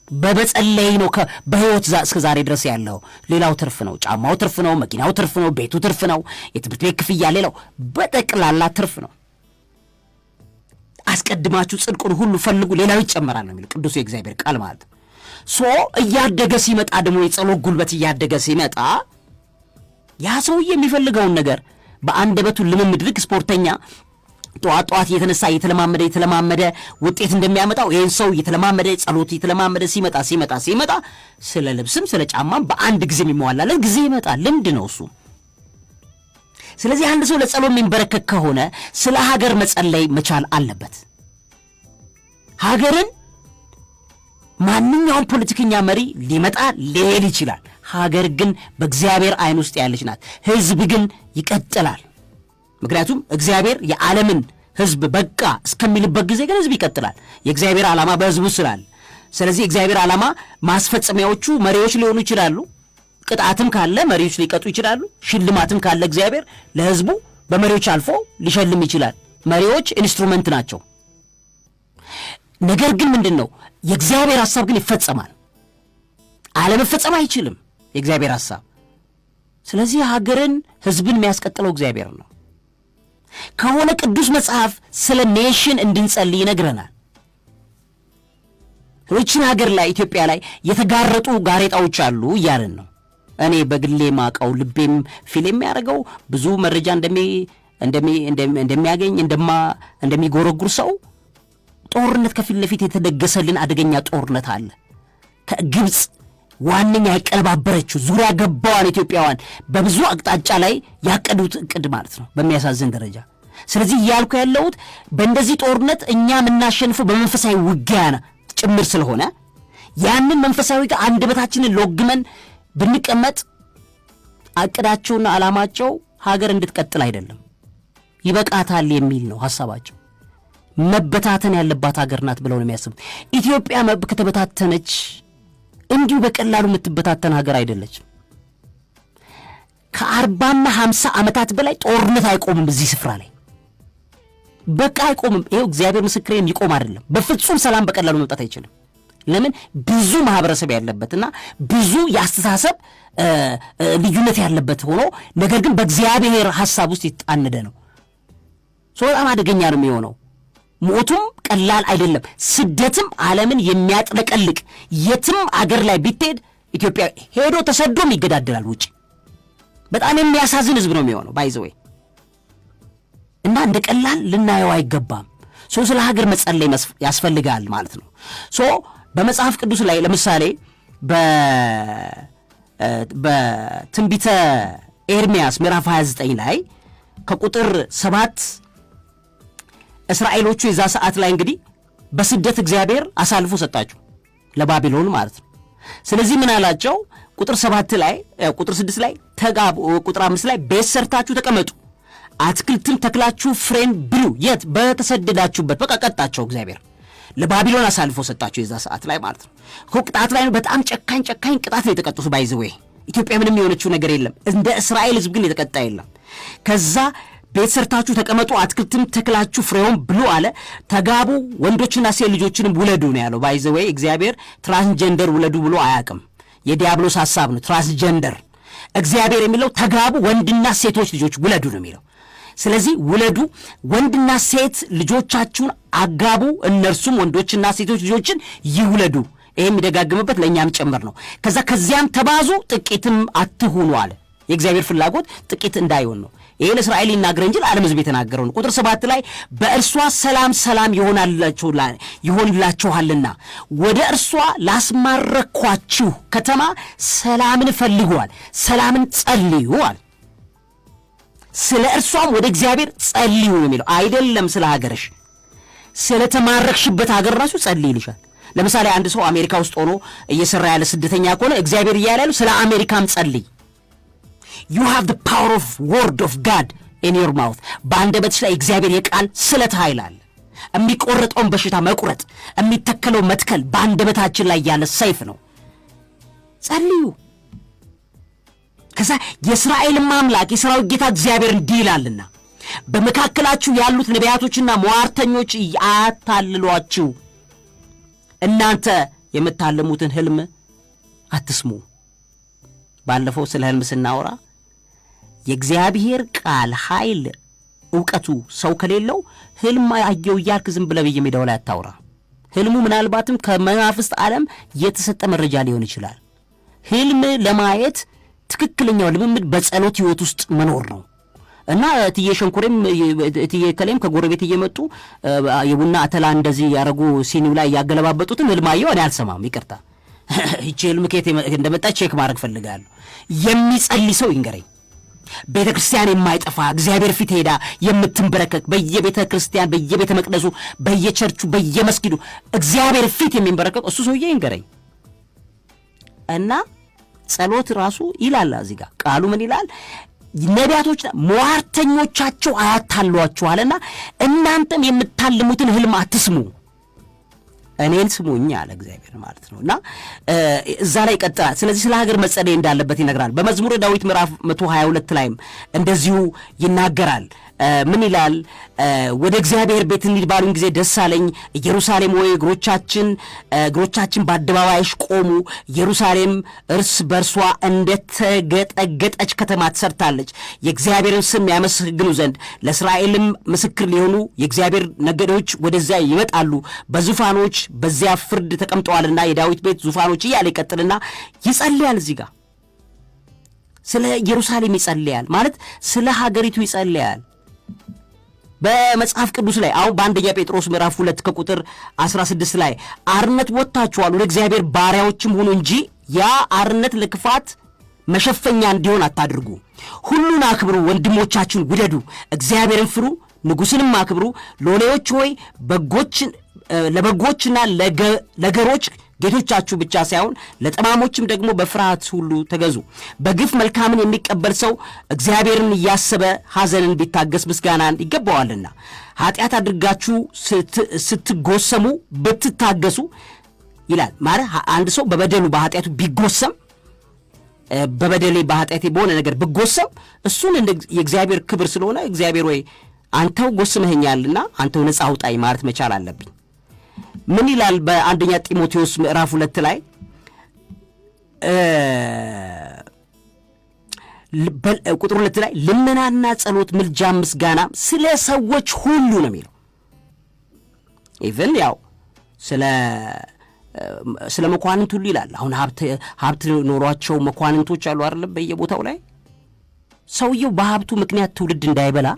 በመጸለይ ነው በህይወት እስከ ዛሬ ድረስ ያለው። ሌላው ትርፍ ነው። ጫማው ትርፍ ነው፣ መኪናው ትርፍ ነው፣ ቤቱ ትርፍ ነው፣ የትምህርት ቤት ክፍያ፣ ሌላው በጠቅላላ ትርፍ ነው። አስቀድማችሁ ጽድቁን ሁሉ ፈልጉ ሌላው ይጨመራል ነው የሚለው ቅዱስ የእግዚአብሔር ቃል ማለት ነው። እያደገ ሲመጣ ደግሞ የጸሎት ጉልበት እያደገ ሲመጣ ያ ሰውዬ የሚፈልገውን ነገር በአንደበቱ ልምምድ ልክ ስፖርተኛ ጠዋት እየተነሳ እየተለማመደ ውጤት እንደሚያመጣው ይህን ሰው እየተለማመደ ጸሎት እየተለማመደ ሲመጣ ስለ ልብስም ስለ ጫማም በአንድ ጊዜ የሚሟላለት ጊዜ ይመጣል። ልምድ ነው እሱ። ስለዚህ አንድ ሰው ለጸሎት የሚንበረከክ ከሆነ ስለ ሀገር መጸለይ መቻል አለበት። ሀገርን ማንኛውም ፖለቲከኛ መሪ ሊመጣ ሊሄድ ይችላል። ሀገር ግን በእግዚአብሔር ዓይን ውስጥ ያለች ናት። ህዝብ ግን ይቀጥላል። ምክንያቱም እግዚአብሔር የዓለምን ህዝብ በቃ እስከሚልበት ጊዜ ግን ህዝብ ይቀጥላል። የእግዚአብሔር ዓላማ በህዝቡ ስላለ፣ ስለዚህ እግዚአብሔር ዓላማ ማስፈጸሚያዎቹ መሪዎች ሊሆኑ ይችላሉ። ቅጣትም ካለ መሪዎች ሊቀጡ ይችላሉ። ሽልማትም ካለ እግዚአብሔር ለህዝቡ በመሪዎች አልፎ ሊሸልም ይችላል። መሪዎች ኢንስትሩመንት ናቸው። ነገር ግን ምንድን ነው የእግዚአብሔር ሐሳብ ግን ይፈጸማል። አለመፈጸም አይችልም የእግዚአብሔር ሐሳብ። ስለዚህ ሀገርን ህዝብን የሚያስቀጥለው እግዚአብሔር ነው። ከሆነ ቅዱስ መጽሐፍ ስለ ኔሽን እንድንጸልይ ይነግረናል። ይህችን ሀገር ላይ ኢትዮጵያ ላይ የተጋረጡ ጋሬጣዎች አሉ እያልን ነው። እኔ በግሌ ማቀው ልቤም ፊል የሚያደርገው ብዙ መረጃ እንደሚያገኝ እንደሚጎረጉር ሰው ጦርነት ከፊት ለፊት የተደገሰልን አደገኛ ጦርነት አለ። ከግብፅ ዋነኛ ያቀለባበረችው ዙሪያ ገባዋን ኢትዮጵያውያን በብዙ አቅጣጫ ላይ ያቀዱት እቅድ ማለት ነው በሚያሳዝን ደረጃ። ስለዚህ እያልኩ ያለሁት በእንደዚህ ጦርነት እኛ የምናሸንፈው በመንፈሳዊ ውጊያ ጭምር ስለሆነ ያንን መንፈሳዊ ጋር አንደበታችንን ሎግመን ብንቀመጥ አቅዳቸውና ዓላማቸው ሀገር እንድትቀጥል አይደለም፣ ይበቃታል የሚል ነው ሐሳባቸው። መበታተን ያለባት ሀገር ናት ብለው ነው የሚያስቡት። ኢትዮጵያ ከተበታተነች እንዲሁ በቀላሉ የምትበታተን ሀገር አይደለችም። ከ40 እና 50 ዓመታት በላይ ጦርነት አይቆምም እዚህ ስፍራ ላይ በቃ አይቆምም። ይሄው እግዚአብሔር ምስክሬ የሚቆም አይደለም። በፍጹም ሰላም በቀላሉ መምጣት አይችልም። ለምን? ብዙ ማህበረሰብ ያለበትና ብዙ የአስተሳሰብ ልዩነት ያለበት ሆኖ ነገር ግን በእግዚአብሔር ሐሳብ ውስጥ የተጣነደ ነው። በጣም አደገኛ ነው የሚሆነው። ሞቱም ቀላል አይደለም። ስደትም ዓለምን የሚያጥለቀልቅ የትም አገር ላይ ቢትሄድ ኢትዮጵያ ሄዶ ተሰዶም ይገዳደላል ውጪ። በጣም የሚያሳዝን ህዝብ ነው የሚሆነው ባይዘወይ እና እንደ ቀላል ልናየው አይገባም። ስለ ሀገር መጸለይ ያስፈልጋል ማለት ነው። በመጽሐፍ ቅዱስ ላይ ለምሳሌ በትንቢተ ኤርምያስ ምዕራፍ 29 ላይ ከቁጥር 7 እስራኤሎቹ የዛ ሰዓት ላይ እንግዲህ በስደት እግዚአብሔር አሳልፎ ሰጣቸው ለባቢሎን ማለት ነው። ስለዚህ ምን አላቸው? ቁጥር 7 ላይ ቁጥር 6 ላይ ተጋቡ፣ ቁጥር 5 ላይ ቤት ሰርታችሁ ተቀመጡ፣ አትክልትም ተክላችሁ ፍሬን ብሉ። የት? በተሰደዳችሁበት። በቃ ቀጣቸው እግዚአብሔር ለባቢሎን አሳልፎ ሰጣቸው የዛ ሰዓት ላይ ማለት ነው። ቅጣት ላይ ነው። በጣም ጨካኝ ቅጣት ነው የተቀጡት። ባይዘዌ ኢትዮጵያ ምንም የሆነችው ነገር የለም። እንደ እስራኤል ህዝብ ግን የተቀጣ የለም። ከዛ ቤት ሰርታችሁ ተቀመጡ፣ አትክልትም ተክላችሁ ፍሬውን ብሉ አለ። ተጋቡ፣ ወንዶችና ሴት ልጆችንም ውለዱ ነው ያለው። ባይዘዌ እግዚአብሔር ትራንስጀንደር ውለዱ ብሎ አያውቅም። የዲያብሎስ ሐሳብ ነው ትራንስጀንደር። እግዚአብሔር የሚለው ተጋቡ፣ ወንድና ሴቶች ልጆች ውለዱ ነው የሚለው። ስለዚህ ውለዱ፣ ወንድና ሴት ልጆቻችሁን አጋቡ፣ እነርሱም ወንዶችና ሴቶች ልጆችን ይውለዱ። ይሄ የሚደጋግምበት ለእኛም ጭምር ነው። ከዚያም ተባዙ ጥቂትም አትሁኑ አለ። የእግዚአብሔር ፍላጎት ጥቂት እንዳይሆን ነው። ይሄ ለእስራኤል ይናገር እንጂ ለዓለም ሕዝብ የተናገረው ነው። ቁጥር 7 ላይ በእርሷ ሰላም ይሆንላችኋልና ወደ እርሷ ላስማረኳችሁ ከተማ ሰላምን ፈልጓል፣ ሰላምን ጸልዩዋል። ስለ እርሷም ወደ እግዚአብሔር ጸልዩ ነው የሚለው። አይደለም ስለ ሀገርሽ፣ ስለ ተማረክሽበት ሀገር ራሱ ጸልይ ይልሻል። ለምሳሌ አንድ ሰው አሜሪካ ውስጥ ሆኖ እየሰራ ያለ ስደተኛ ከሆነ እግዚአብሔር እያለ ያለው ስለ አሜሪካም ጸልይ። you have the power of word of God in your mouth። በአንደበትሽ ላይ እግዚአብሔር የቃል ስለት ኃይል አለ። የሚቆረጠውን በሽታ መቁረጥ፣ የሚተከለው መትከል በአንደበታችን ላይ ያለ ሰይፍ ነው። ጸልዩ። ከዛ የእስራኤል አምላክ የሠራዊት ጌታ እግዚአብሔር እንዲህ ይላልና በመካከላችሁ ያሉት ነቢያቶችና ሟርተኞች አያታልሏችሁ። እናንተ የምታለሙትን ህልም አትስሙ። ባለፈው ስለ ህልም ስናወራ የእግዚአብሔር ቃል ኃይል ዕውቀቱ ሰው ከሌለው ህልም አየው እያልክ ዝም ብለህ በየሜዳው ላይ አታውራ። ህልሙ ምናልባትም ከመናፍስት ዓለም የተሰጠ መረጃ ሊሆን ይችላል። ህልም ለማየት ትክክለኛው ልምምድ በጸሎት ህይወት ውስጥ መኖር ነው። እና እትዬ ሸንኮሬም እትዬ ከሌም ከጎረቤት እየመጡ የቡና አተላ እንደዚህ ያረጉ ሲኒው ላይ ያገለባበጡትን ህልም አየሁ እኔ አልሰማም፣ ይቅርታ ይህች ህልም ከየት እንደመጣ ቼክ ማድረግ ፈልጋለሁ። የሚጸልይ ሰው ይንገረኝ። ቤተ ክርስቲያን የማይጠፋ እግዚአብሔር ፊት ሄዳ የምትንበረከክ በየቤተ ክርስቲያን በየቤተ መቅደሱ በየቸርቹ በየመስጊዱ እግዚአብሔር ፊት የሚንበረከክ እሱ ሰውዬ ይንገረኝ። እና ጸሎት ራሱ ይላል እዚህ ጋር ቃሉ ምን ይላል? ነቢያቶች ሟርተኞቻቸው አያታሏችኋልና እናንተም የምታልሙትን ህልም አትስሙ፣ እኔን ስሙኝ አለ እግዚአብሔር ማለት ነው። እና እዛ ላይ ይቀጥላል። ስለዚህ ስለ ሀገር መጸለይ እንዳለበት ይነግራል። በመዝሙረ ዳዊት ምዕራፍ 122 ላይም እንደዚሁ ይናገራል። ምን ይላል? ወደ እግዚአብሔር ቤት እንሂድ ባሉን ጊዜ ደስ አለኝ። ኢየሩሳሌም ሆይ እግሮቻችን በአደባባይሽ ቆሙ። ኢየሩሳሌም እርስ በርሷ እንደተገጠገጠች ከተማ ትሰርታለች። የእግዚአብሔርን ስም ያመሰግኑ ዘንድ ለእስራኤልም ምስክር ሊሆኑ የእግዚአብሔር ነገዶች ወደዚያ ይመጣሉ። በዙፋኖች በዚያ ፍርድ ተቀምጠዋልና የዳዊት ቤት ዙፋኖች እያለ ይቀጥልና ይጸልያል። እዚህ ጋር ስለ ኢየሩሳሌም ይጸልያል ማለት ስለ ሀገሪቱ ይጸልያል። በመጽሐፍ ቅዱስ ላይ አሁን በአንደኛ ጴጥሮስ ምዕራፍ 2 ከቁጥር 16 ላይ አርነት ወጥታችኋል፣ ወደ እግዚአብሔር ባሪያዎችም ሁኑ እንጂ ያ አርነት ለክፋት መሸፈኛ እንዲሆን አታድርጉ። ሁሉን አክብሩ፣ ወንድሞቻችሁን ውደዱ፣ እግዚአብሔርን ፍሩ፣ ንጉሥንም አክብሩ። ሎሌዎች ሆይ ለበጎችና ለገሮች ጌቶቻችሁ ብቻ ሳይሆን ለጠማሞችም ደግሞ በፍርሃት ሁሉ ተገዙ። በግፍ መልካምን የሚቀበል ሰው እግዚአብሔርን እያሰበ ሐዘንን ቢታገስ ምስጋናን ይገባዋልና። ኃጢአት አድርጋችሁ ስትጎሰሙ ብትታገሱ ይላል። ማለት አንድ ሰው በበደሉ በኃጢአቱ ቢጎሰም በበደሌ በኃጢአቴ በሆነ ነገር ብጎሰም እሱን እንደ የእግዚአብሔር ክብር ስለሆነ እግዚአብሔር ወይ አንተው ጎስመኸኛልና አንተው ነፃ አውጣኝ ማለት መቻል አለብኝ። ምን ይላል? በአንደኛ ጢሞቴዎስ ምዕራፍ 2 ላይ ቁጥር 2 ላይ ልመናና ጸሎት፣ ምልጃ፣ ምስጋና ስለ ሰዎች ሁሉ ነው የሚለው። ኢቭን ያው ስለ መኳንንት ሁሉ ይላል። አሁን ሀብት ኖሯቸው መኳንንቶች አሉ አይደለም በየቦታው ላይ። ሰውየው በሀብቱ ምክንያት ትውልድ እንዳይበላ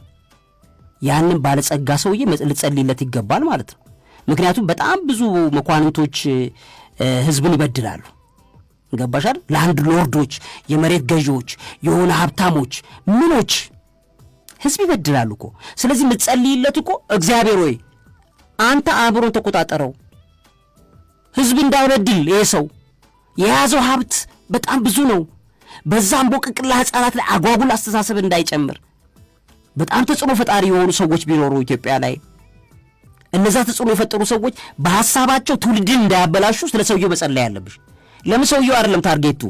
ያንን ባለጸጋ ሰውዬ ልጸልይለት ይገባል ማለት ነው። ምክንያቱም በጣም ብዙ መኳንንቶች ህዝብን ይበድላሉ። ገባሻል? ላንድ ሎርዶች፣ የመሬት ገዢዎች፣ የሆነ ሀብታሞች ምኖች ህዝብ ይበድላሉ እኮ። ስለዚህ ልጸልይለት እኮ እግዚአብሔር ሆይ አንተ አእምሮን ተቆጣጠረው፣ ህዝብ እንዳይበድል። ይሄ ሰው የያዘው ሀብት በጣም ብዙ ነው። በዛም ቦቅቅላ ህፃናት ላይ አጓጉል አስተሳሰብ እንዳይጨምር። በጣም ተጽዕኖ ፈጣሪ የሆኑ ሰዎች ቢኖሩ ኢትዮጵያ ላይ እነዛ ተጽዕኖ የፈጠሩ ሰዎች በሐሳባቸው ትውልድን እንዳያበላሹ ስለ ሰውየው መጸለይ ያለብሽ። ለምን ሰውየው አይደለም ታርጌቱ።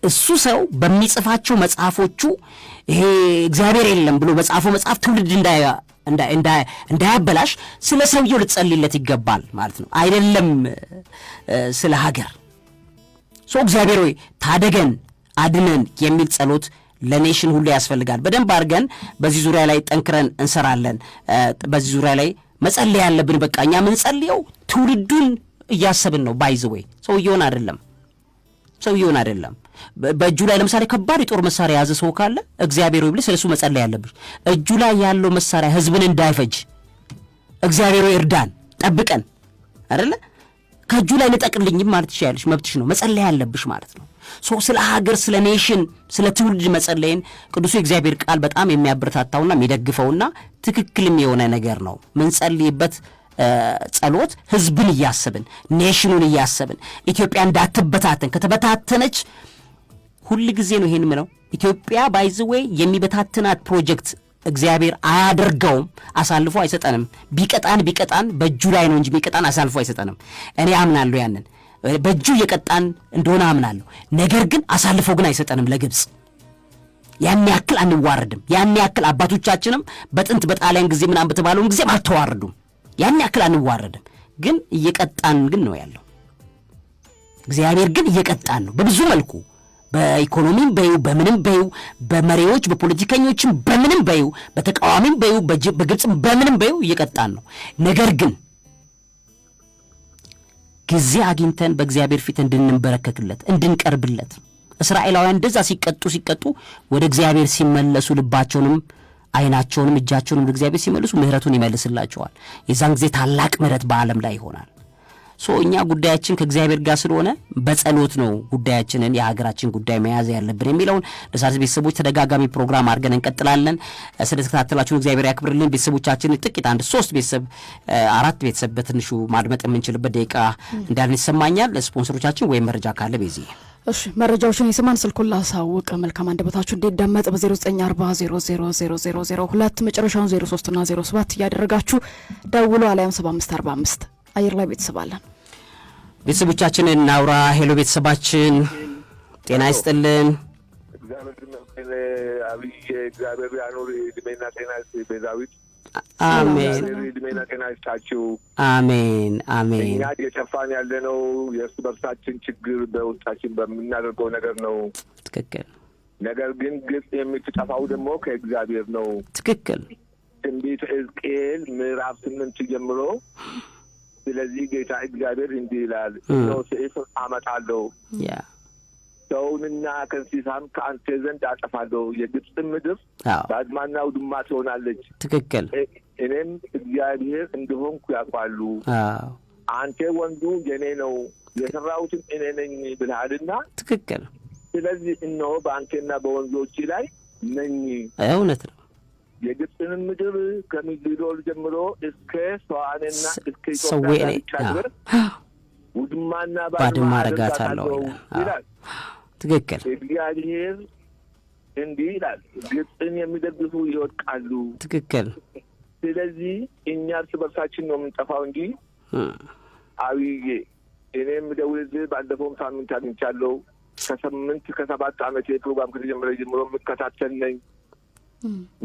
እሱ ሰው በሚጽፋቸው መጽሐፎቹ ይሄ እግዚአብሔር የለም ብሎ በጻፈው መጽሐፍ ትውልድ እንዳያበላሽ ስለ ሰውየው ልትጸልይለት ይገባል ማለት ነው። አይደለም ስለ ሀገር። እግዚአብሔር ሆይ ታደገን፣ አድነን የሚል ጸሎት ለኔሽን ሁሉ ያስፈልጋል። በደንብ አድርገን በዚህ ዙሪያ ላይ ጠንክረን እንሰራለን። በዚህ ዙሪያ ላይ መጸለይ ያለብን በቃ እኛ ምንጸልየው ትውልዱን እያሰብን ነው። ባይዘዌ ሰውየውን አይደለም። በእጁ ላይ ለምሳሌ ከባድ የጦር መሳሪያ የያዘ ሰው ካለ እግዚአብሔር ሆይ ብለህ ስለሱ መጸለይ ያለብሽ። እጁ ላይ ያለው መሳሪያ ህዝብን እንዳይፈጅ እግዚአብሔር ሆይ እርዳን፣ ጠብቀን አይደለ ከእጁ ላይ ልጠቅልኝም ማለት ትችያለሽ፣ መብትሽ ነው። መጸለይ ያለብሽ ማለት ነው። ስለ ሀገር፣ ስለ ኔሽን፣ ስለ ትውልድ መጸለይን ቅዱሱ የእግዚአብሔር ቃል በጣም የሚያበረታታውና የሚደግፈውና ትክክልም የሆነ ነገር ነው። ምንጸልይበት ጸሎት ህዝብን እያሰብን ኔሽኑን እያሰብን ኢትዮጵያ እንዳትበታተን፣ ከተበታተነች ሁል ጊዜ ነው ይሄን ምለው ኢትዮጵያ ባይዝዌይ የሚበታተናት ፕሮጀክት እግዚአብሔር አያደርገውም፣ አሳልፎ አይሰጠንም። ቢቀጣን በእጁ ላይ ነው እንጂ የሚቀጣን አሳልፎ አይሰጠንም። እኔ አምናለሁ፣ ያንን በእጁ እየቀጣን እንደሆነ አምናለሁ። ነገር ግን አሳልፎ ግን አይሰጠንም ለግብጽ። ያን ያክል አንዋረድም። ያን ያክል አባቶቻችንም በጥንት በጣሊያን ጊዜ ምናምን በተባለውን ጊዜ አልተዋረዱም። ያን ያክል አንዋረድም። ግን እየቀጣን ግን ነው ያለው። እግዚአብሔር ግን እየቀጣን ነው በብዙ መልኩ፣ በኢኮኖሚም በዩ፣ በምንም በዩ፣ በመሪዎች በፖለቲከኞችም በምንም በዩ፣ በተቃዋሚም በዩ፣ በግብጽም በምንም በዩ እየቀጣን ነው። ነገር ግን ጊዜ አግኝተን በእግዚአብሔር ፊት እንድንበረከክለት እንድንቀርብለት፣ እስራኤላውያን እንደዛ ሲቀጡ ወደ እግዚአብሔር ሲመለሱ ልባቸውንም አይናቸውንም እጃቸውንም ወደ እግዚአብሔር ሲመልሱ ምህረቱን ይመልስላቸዋል። የዛን ጊዜ ታላቅ ምህረት በዓለም ላይ ይሆናል። እኛ ጉዳያችን ከእግዚአብሔር ጋር ስለሆነ በጸሎት ነው ጉዳያችንን የሀገራችን ጉዳይ መያዝ ያለብን የሚለውን ለሳስ ቤተሰቦች ተደጋጋሚ ፕሮግራም አድርገን እንቀጥላለን። ስለተከታተላችሁን እግዚአብሔር ያክብርልን። ቤተሰቦቻችን ጥቂት 3 ቤተሰብ 4 ቤተሰብ በትንሹ ማድመጥ የምንችልበት ደቂቃ እንዳልን ይሰማኛል። ስፖንሰሮቻችን ወይም መረጃ ካለ በዚህ እሺ መረጃዎችን የሰማን ስልኩን ላሳውቅ። መልካም አንደበታችሁ እንዲዳመጥ በ0940000002 መጨረሻውን 03 እና 07 እያደረጋችሁ ደውሉ፣ አሊያም 7545 አየር ላይ ቤተሰብ አለን። ቤተሰቦቻችንን እናውራ። ሄሎ ቤተሰባችን ጤና ይስጥልን። እግዚአብሔር ያኖር እድሜና ጤና ቤዛዊት አሜን እድሜና ጤና ይስጣችሁ። አሜን አሜን። እኛ የጨፋን ያለነው የእርስ በርሳችን ችግር በውስጣችን በምናደርገው ነገር ነው። ትክክል። ነገር ግን ግብጽ የምትጠፋው ደግሞ ከእግዚአብሔር ነው። ትክክል። ትንቢተ ሕዝቅኤል ምዕራፍ 8 ጀምሮ ስለዚህ ጌታ እግዚአብሔር እንዲህ ይላል፣ ነው ሰይፍን አመጣለሁ፣ ሰውንና ከእንስሳም ከአንተ ዘንድ አጠፋለሁ፣ የግብጽን ምድር ባድማና ውድማ ትሆናለች። ትክክል። እኔም እግዚአብሔር እንደሆንኩ ያውቃሉ። አንተ ወንዱ የኔ ነው የሰራሁትን እኔ ነኝ ብለሃልና። ትክክል። ስለዚህ እነሆ በአንተና በወንዞች ላይ ነኝ። እውነት ነው። የግብጽን ምድር ከሚግዶል ጀምሮ እስከ ሰዋንና እስከ ኢትዮጵያ ድረስ ውድማና ባድማ አደርጋታለሁ ይላል። ትክክል። እግዚአብሔር እንዲህ ይላል፣ ግብጽን የሚደግፉ ይወድቃሉ። ትክክል። ስለዚህ እኛ እርስ በርሳችን ነው የምንጠፋው እንጂ አብዬ እኔም ደውልልህ ባለፈውም ሳምንት አግኝቻለሁ። ከ7 ዓመት የፕሮግራም ከተጀመረ ጀምሮ የምከታተል ነኝ።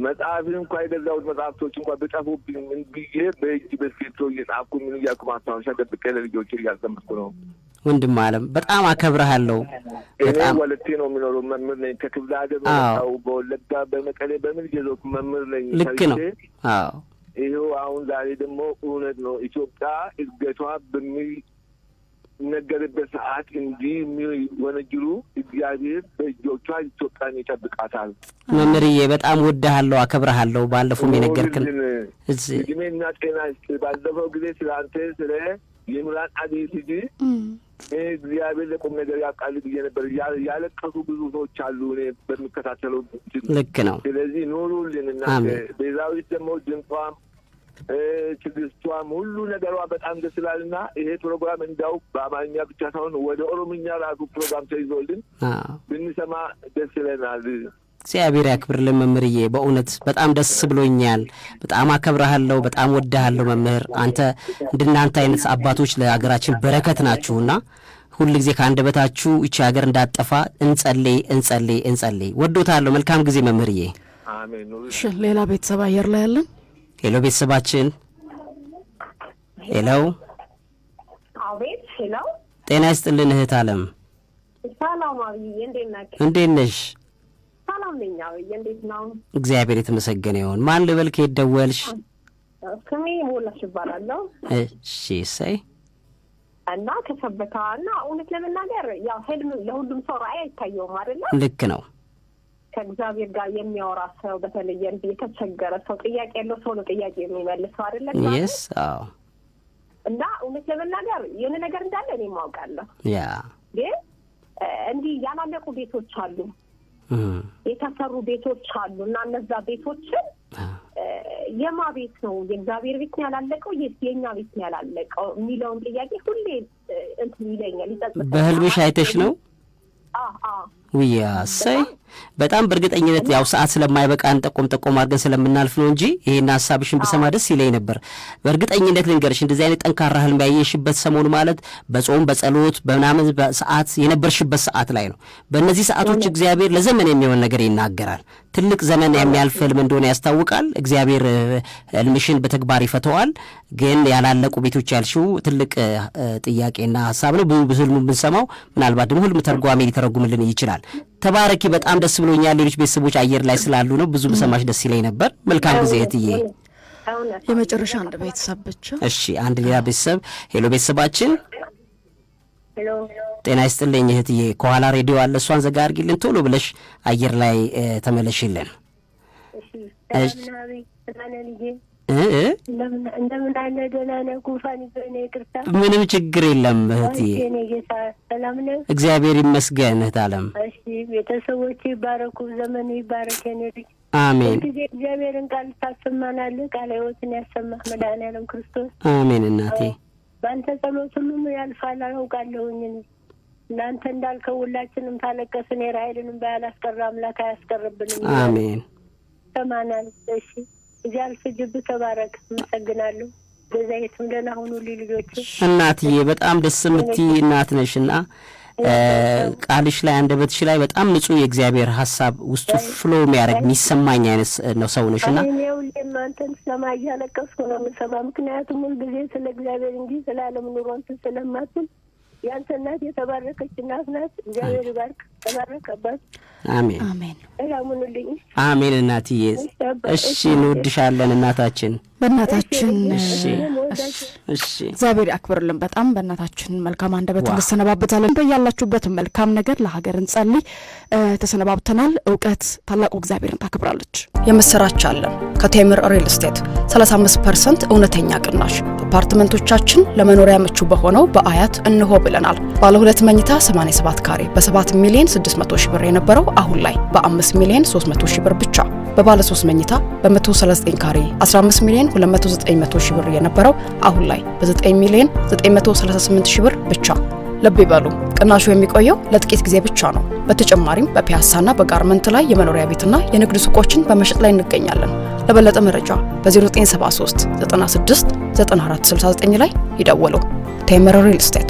መጽሐፍን እንኳ የገዛሁት መጽሐፍቶች እንኳ ብጠፉብኝ ምን ብዬ በእጅ በስክሪፕቶ እየጻፍኩ ምን እያልኩ ማስታወሻ ደብቄ ለልጆቼ እያስቀመጥኩ ነው። ወንድም አለም በጣም አከብረሃለሁ። በጣም ወለቴ ነው የሚኖረው። መምህር ነኝ። ከክፍለ ሀገር ነው በወለጋ በመቀሌ በምን ጀዞክ መምህር ነኝ። ልክ ነው። አዎ ይኸው አሁን ዛሬ ደግሞ እውነት ነው ኢትዮጵያ እድገቷ በሚነገርበት ሰዓት እንዲህ የሚወነጅሉ እግዚአብሔር በእጆቿ ኢትዮጵያን ይጠብቃታል። መምህርዬ በጣም ወድሃለሁ፣ አከብረሃለሁ። ባለፈው የነገርክን እድሜና ጤና ባለፈው ጊዜ ስለ አንተ ስለ የምራን አዲስ ልጅ እግዚአብሔር ለቁም ነገር ያውቃል ብዬ ነበር። ያለቀሱ ብዙ ሰዎች አሉ እኔ በሚከታተለው። ልክ ነው። ስለዚህ ኑሩልን እና ቤዛዊት ደግሞ ድምጿም ትግስቷም ሁሉ ነገሯ በጣም ደስ ይላልና ይሄ ፕሮግራም እንዳው በአማርኛ ብቻ ሳይሆን ወደ ኦሮምኛ ራሱ ፕሮግራም ተይዞልን ብንሰማ ደስ ይለናል። እግዚአብሔር ያክብርልን መምህርዬ፣ በእውነት በጣም ደስ ብሎኛል። በጣም አከብረሃለሁ፣ በጣም ወድሃለሁ መምህር። አንተ እንደናንተ አይነት አባቶች ለሀገራችን በረከት ናችሁና ሁሉ ጊዜ ከአንደበታችሁ እቺ ሀገር እንዳጠፋ እንጸልይ። ወዶታለሁ። መልካም ጊዜ መምህርዬ። አሜን። እሺ ሌላ ቤተሰብ አየር ላይ ያለን። ሄሎ ቤተሰባችን። ሄሎ። አቤት። ሄሎ። ጤና ይስጥልን እህት አለም። ሰላም አብዬ፣ እንዴት ነህ? እንዴት ነሽ? ሰላም ነኝ አብዬ፣ እንዴት ነው? እግዚአብሔር የተመሰገነ ይሁን። ማን ልበል? ከየት ደወልሽ? ስሜ ሞላሽ እባላለሁ። እሺ እሰይ። እና ከሰበታ እና እውነት ለመናገር ያው ህልም ለሁሉም ሰው ራእይ አይታየውም አይደለ? ልክ ነው። ከእግዚአብሔር ጋር የሚያወራ ሰው በተለየ የተቸገረ ሰው ጥያቄ ያለው ሰው ነው ጥያቄ የሚመልሰው አይደለ? yes አዎ። እና እውነት ለመናገር የሆነ ነገር እንዳለ እኔ ማውቃለሁ። ያ ግን እንዲህ ያላለቁ ቤቶች አሉ፣ የተሰሩ ቤቶች አሉ። እና እነዛ ቤቶችን የማ ቤት ነው የእግዚአብሔር ቤት ነው ያላለቀው የኛ ቤት ነው ያላለቀው የሚለውን ጥያቄ ሁሌ እንትን ይለኛል፣ ይጸጽታል። በህልምሽ አይተሽ ነው? ውያ ሰይ በጣም በእርግጠኝነት ያው ሰዓት ስለማይበቃን ጠቆም አድርገን ስለምናልፍ ነው እንጂ ይሄን ሐሳብሽን ብሰማ ደስ ይለኝ ነበር። በእርግጠኝነት ልንገርሽ እንደዚህ አይነት ጠንካራ ህልም ያየሽበት ሰሞኑ ማለት በጾም በጸሎት በምናምን ሰዓት የነበርሽበት ሰዓት ላይ ነው። በእነዚህ ሰዓቶች እግዚአብሔር ለዘመን የሚሆን ነገር ይናገራል። ትልቅ ዘመን የሚያልፍ ህልም እንደሆነ ያስታውቃል። እግዚአብሔር ህልምሽን በተግባር ይፈተዋል። ግን ያላለቁ ቤቶች ያልሽው ትልቅ ጥያቄና ሐሳብ ነው። ብዙ ህልም ብንሰማው ምናልባት ደግሞ ህልም ተርጓሚ ሊተረጉምልን ይችላል። ተባረኪ። በጣም ደስ ብሎኛል። ሌሎች ቤተሰቦች አየር ላይ ስላሉ ነው። ብዙ በሰማሽ ደስ ይለኝ ነበር። መልካም ጊዜ እህትዬ። የመጨረሻ አንድ ቤተሰብ ብቻ። እሺ አንድ ሌላ ቤተሰብ። ሄሎ ቤተሰባችን። ሄሎ ጤና ይስጥልኝ እህትዬ። ከኋላ ሬዲዮ አለ፣ እሷን ዘጋ አድርጊልን። ቶሎ ብለሽ አየር ላይ ተመለሽልን። እሺ እንደምን አለ? ደህና ነህ? ጉንፋን ይዞኝ ነው። ይቅርታ። ምንም ችግር የለም እህትዬ። ሰላም ነው? እግዚአብሔር ይመስገን እህት አለም። እሺ ቤተሰቦች ይባረኩ፣ ዘመኑ ይባረክ። የኔ ልጅ አሜን። ጊዜ እግዚአብሔርን ቃል ታሰማናለህ። ቃለ ሕይወትን ያሰማህ መድኃኒዓለም ክርስቶስ። አሜን እናቴ። በአንተ ጸሎት ሁሉም ያልፋል አውቃለሁኝ። እናንተ እንዳልከው ሁላችንም ታለቀስን፣ የራሔልንም ባያላስቀረ አምላክ አያስቀርብንም። አሜን። ሰማናል። እሺ እዚያ አልፍጅብ። ተባረክ። አመሰግናለሁ። በዛይቱም ደህና ሁኑ ልጆች። እናትዬ በጣም ደስ የምትይ እናት ነሽና ቃልሽ ላይ አንደበትሽ ላይ በጣም ንጹህ የእግዚአብሔር ሐሳብ ውስጡ ፍሎ የሚያደርግ የሚሰማኝ አይነት ነው ሰው ነሽና እኔው ለማንተን ሰማይ ያለቀስኩ ነው የምሰማ። ምክንያቱም ሁልጊዜ ስለ እግዚአብሔር እንጂ ስለ ዓለም ኑሮን ስለማትል ያንተ እናት የተባረከች እናት ናት። እግዚአብሔር ይባርክ። ተባረከባት። አሜን አሜን ሰላሙንልኝ። አሜን እናትዬ። እሺ እንወድሻለን እናታችን። በእናታችን እሺ እግዚአብሔር ያክብርልን። በጣም በእናታችን መልካም አንደበት እንሰነባበታለን። በያላችሁበት መልካም ነገር ለሀገር እንጸልይ። ተሰነባብተናል። እውቀት ታላቁ እግዚአብሔርን ታከብራለች። የምስራች አለን ከቴምር ሪል ስቴት 35% እውነተኛ ቅናሽ አፓርትመንቶቻችን ለመኖሪያ ምቹ በሆነው በአያት እንሆ ብለናል። ባለ 2 መኝታ 87 ካሬ በ7 ሚሊዮን 600 ሺህ ብር የነበረው አሁን ላይ በ5 ሚሊዮን 300 ሺህ ብር ብቻ። በባለ 3 መኝታ በ139 ካሬ 15 ሚሊዮን 290 ሺህ ብር የነበረው አሁን ላይ በ9 ሚሊዮን 938 ሺህ ብር ብቻ። ልብ ይበሉ፣ ቅናሹ የሚቆየው ለጥቂት ጊዜ ብቻ ነው። በተጨማሪም በፒያሳና በጋርመንት ላይ የመኖሪያ ቤትና የንግድ ሱቆችን በመሸጥ ላይ እንገኛለን። ለበለጠ መረጃ በ0973 96 94 69 ላይ ይደውሉ። ቴምር ሪል ስቴት።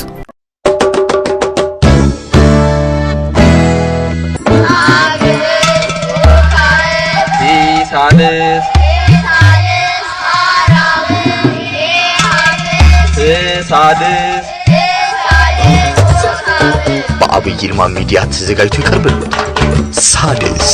በአብይ ይልማ ሚዲያ ተዘጋጅቶ ይቀርብልዎታል። ሳድስ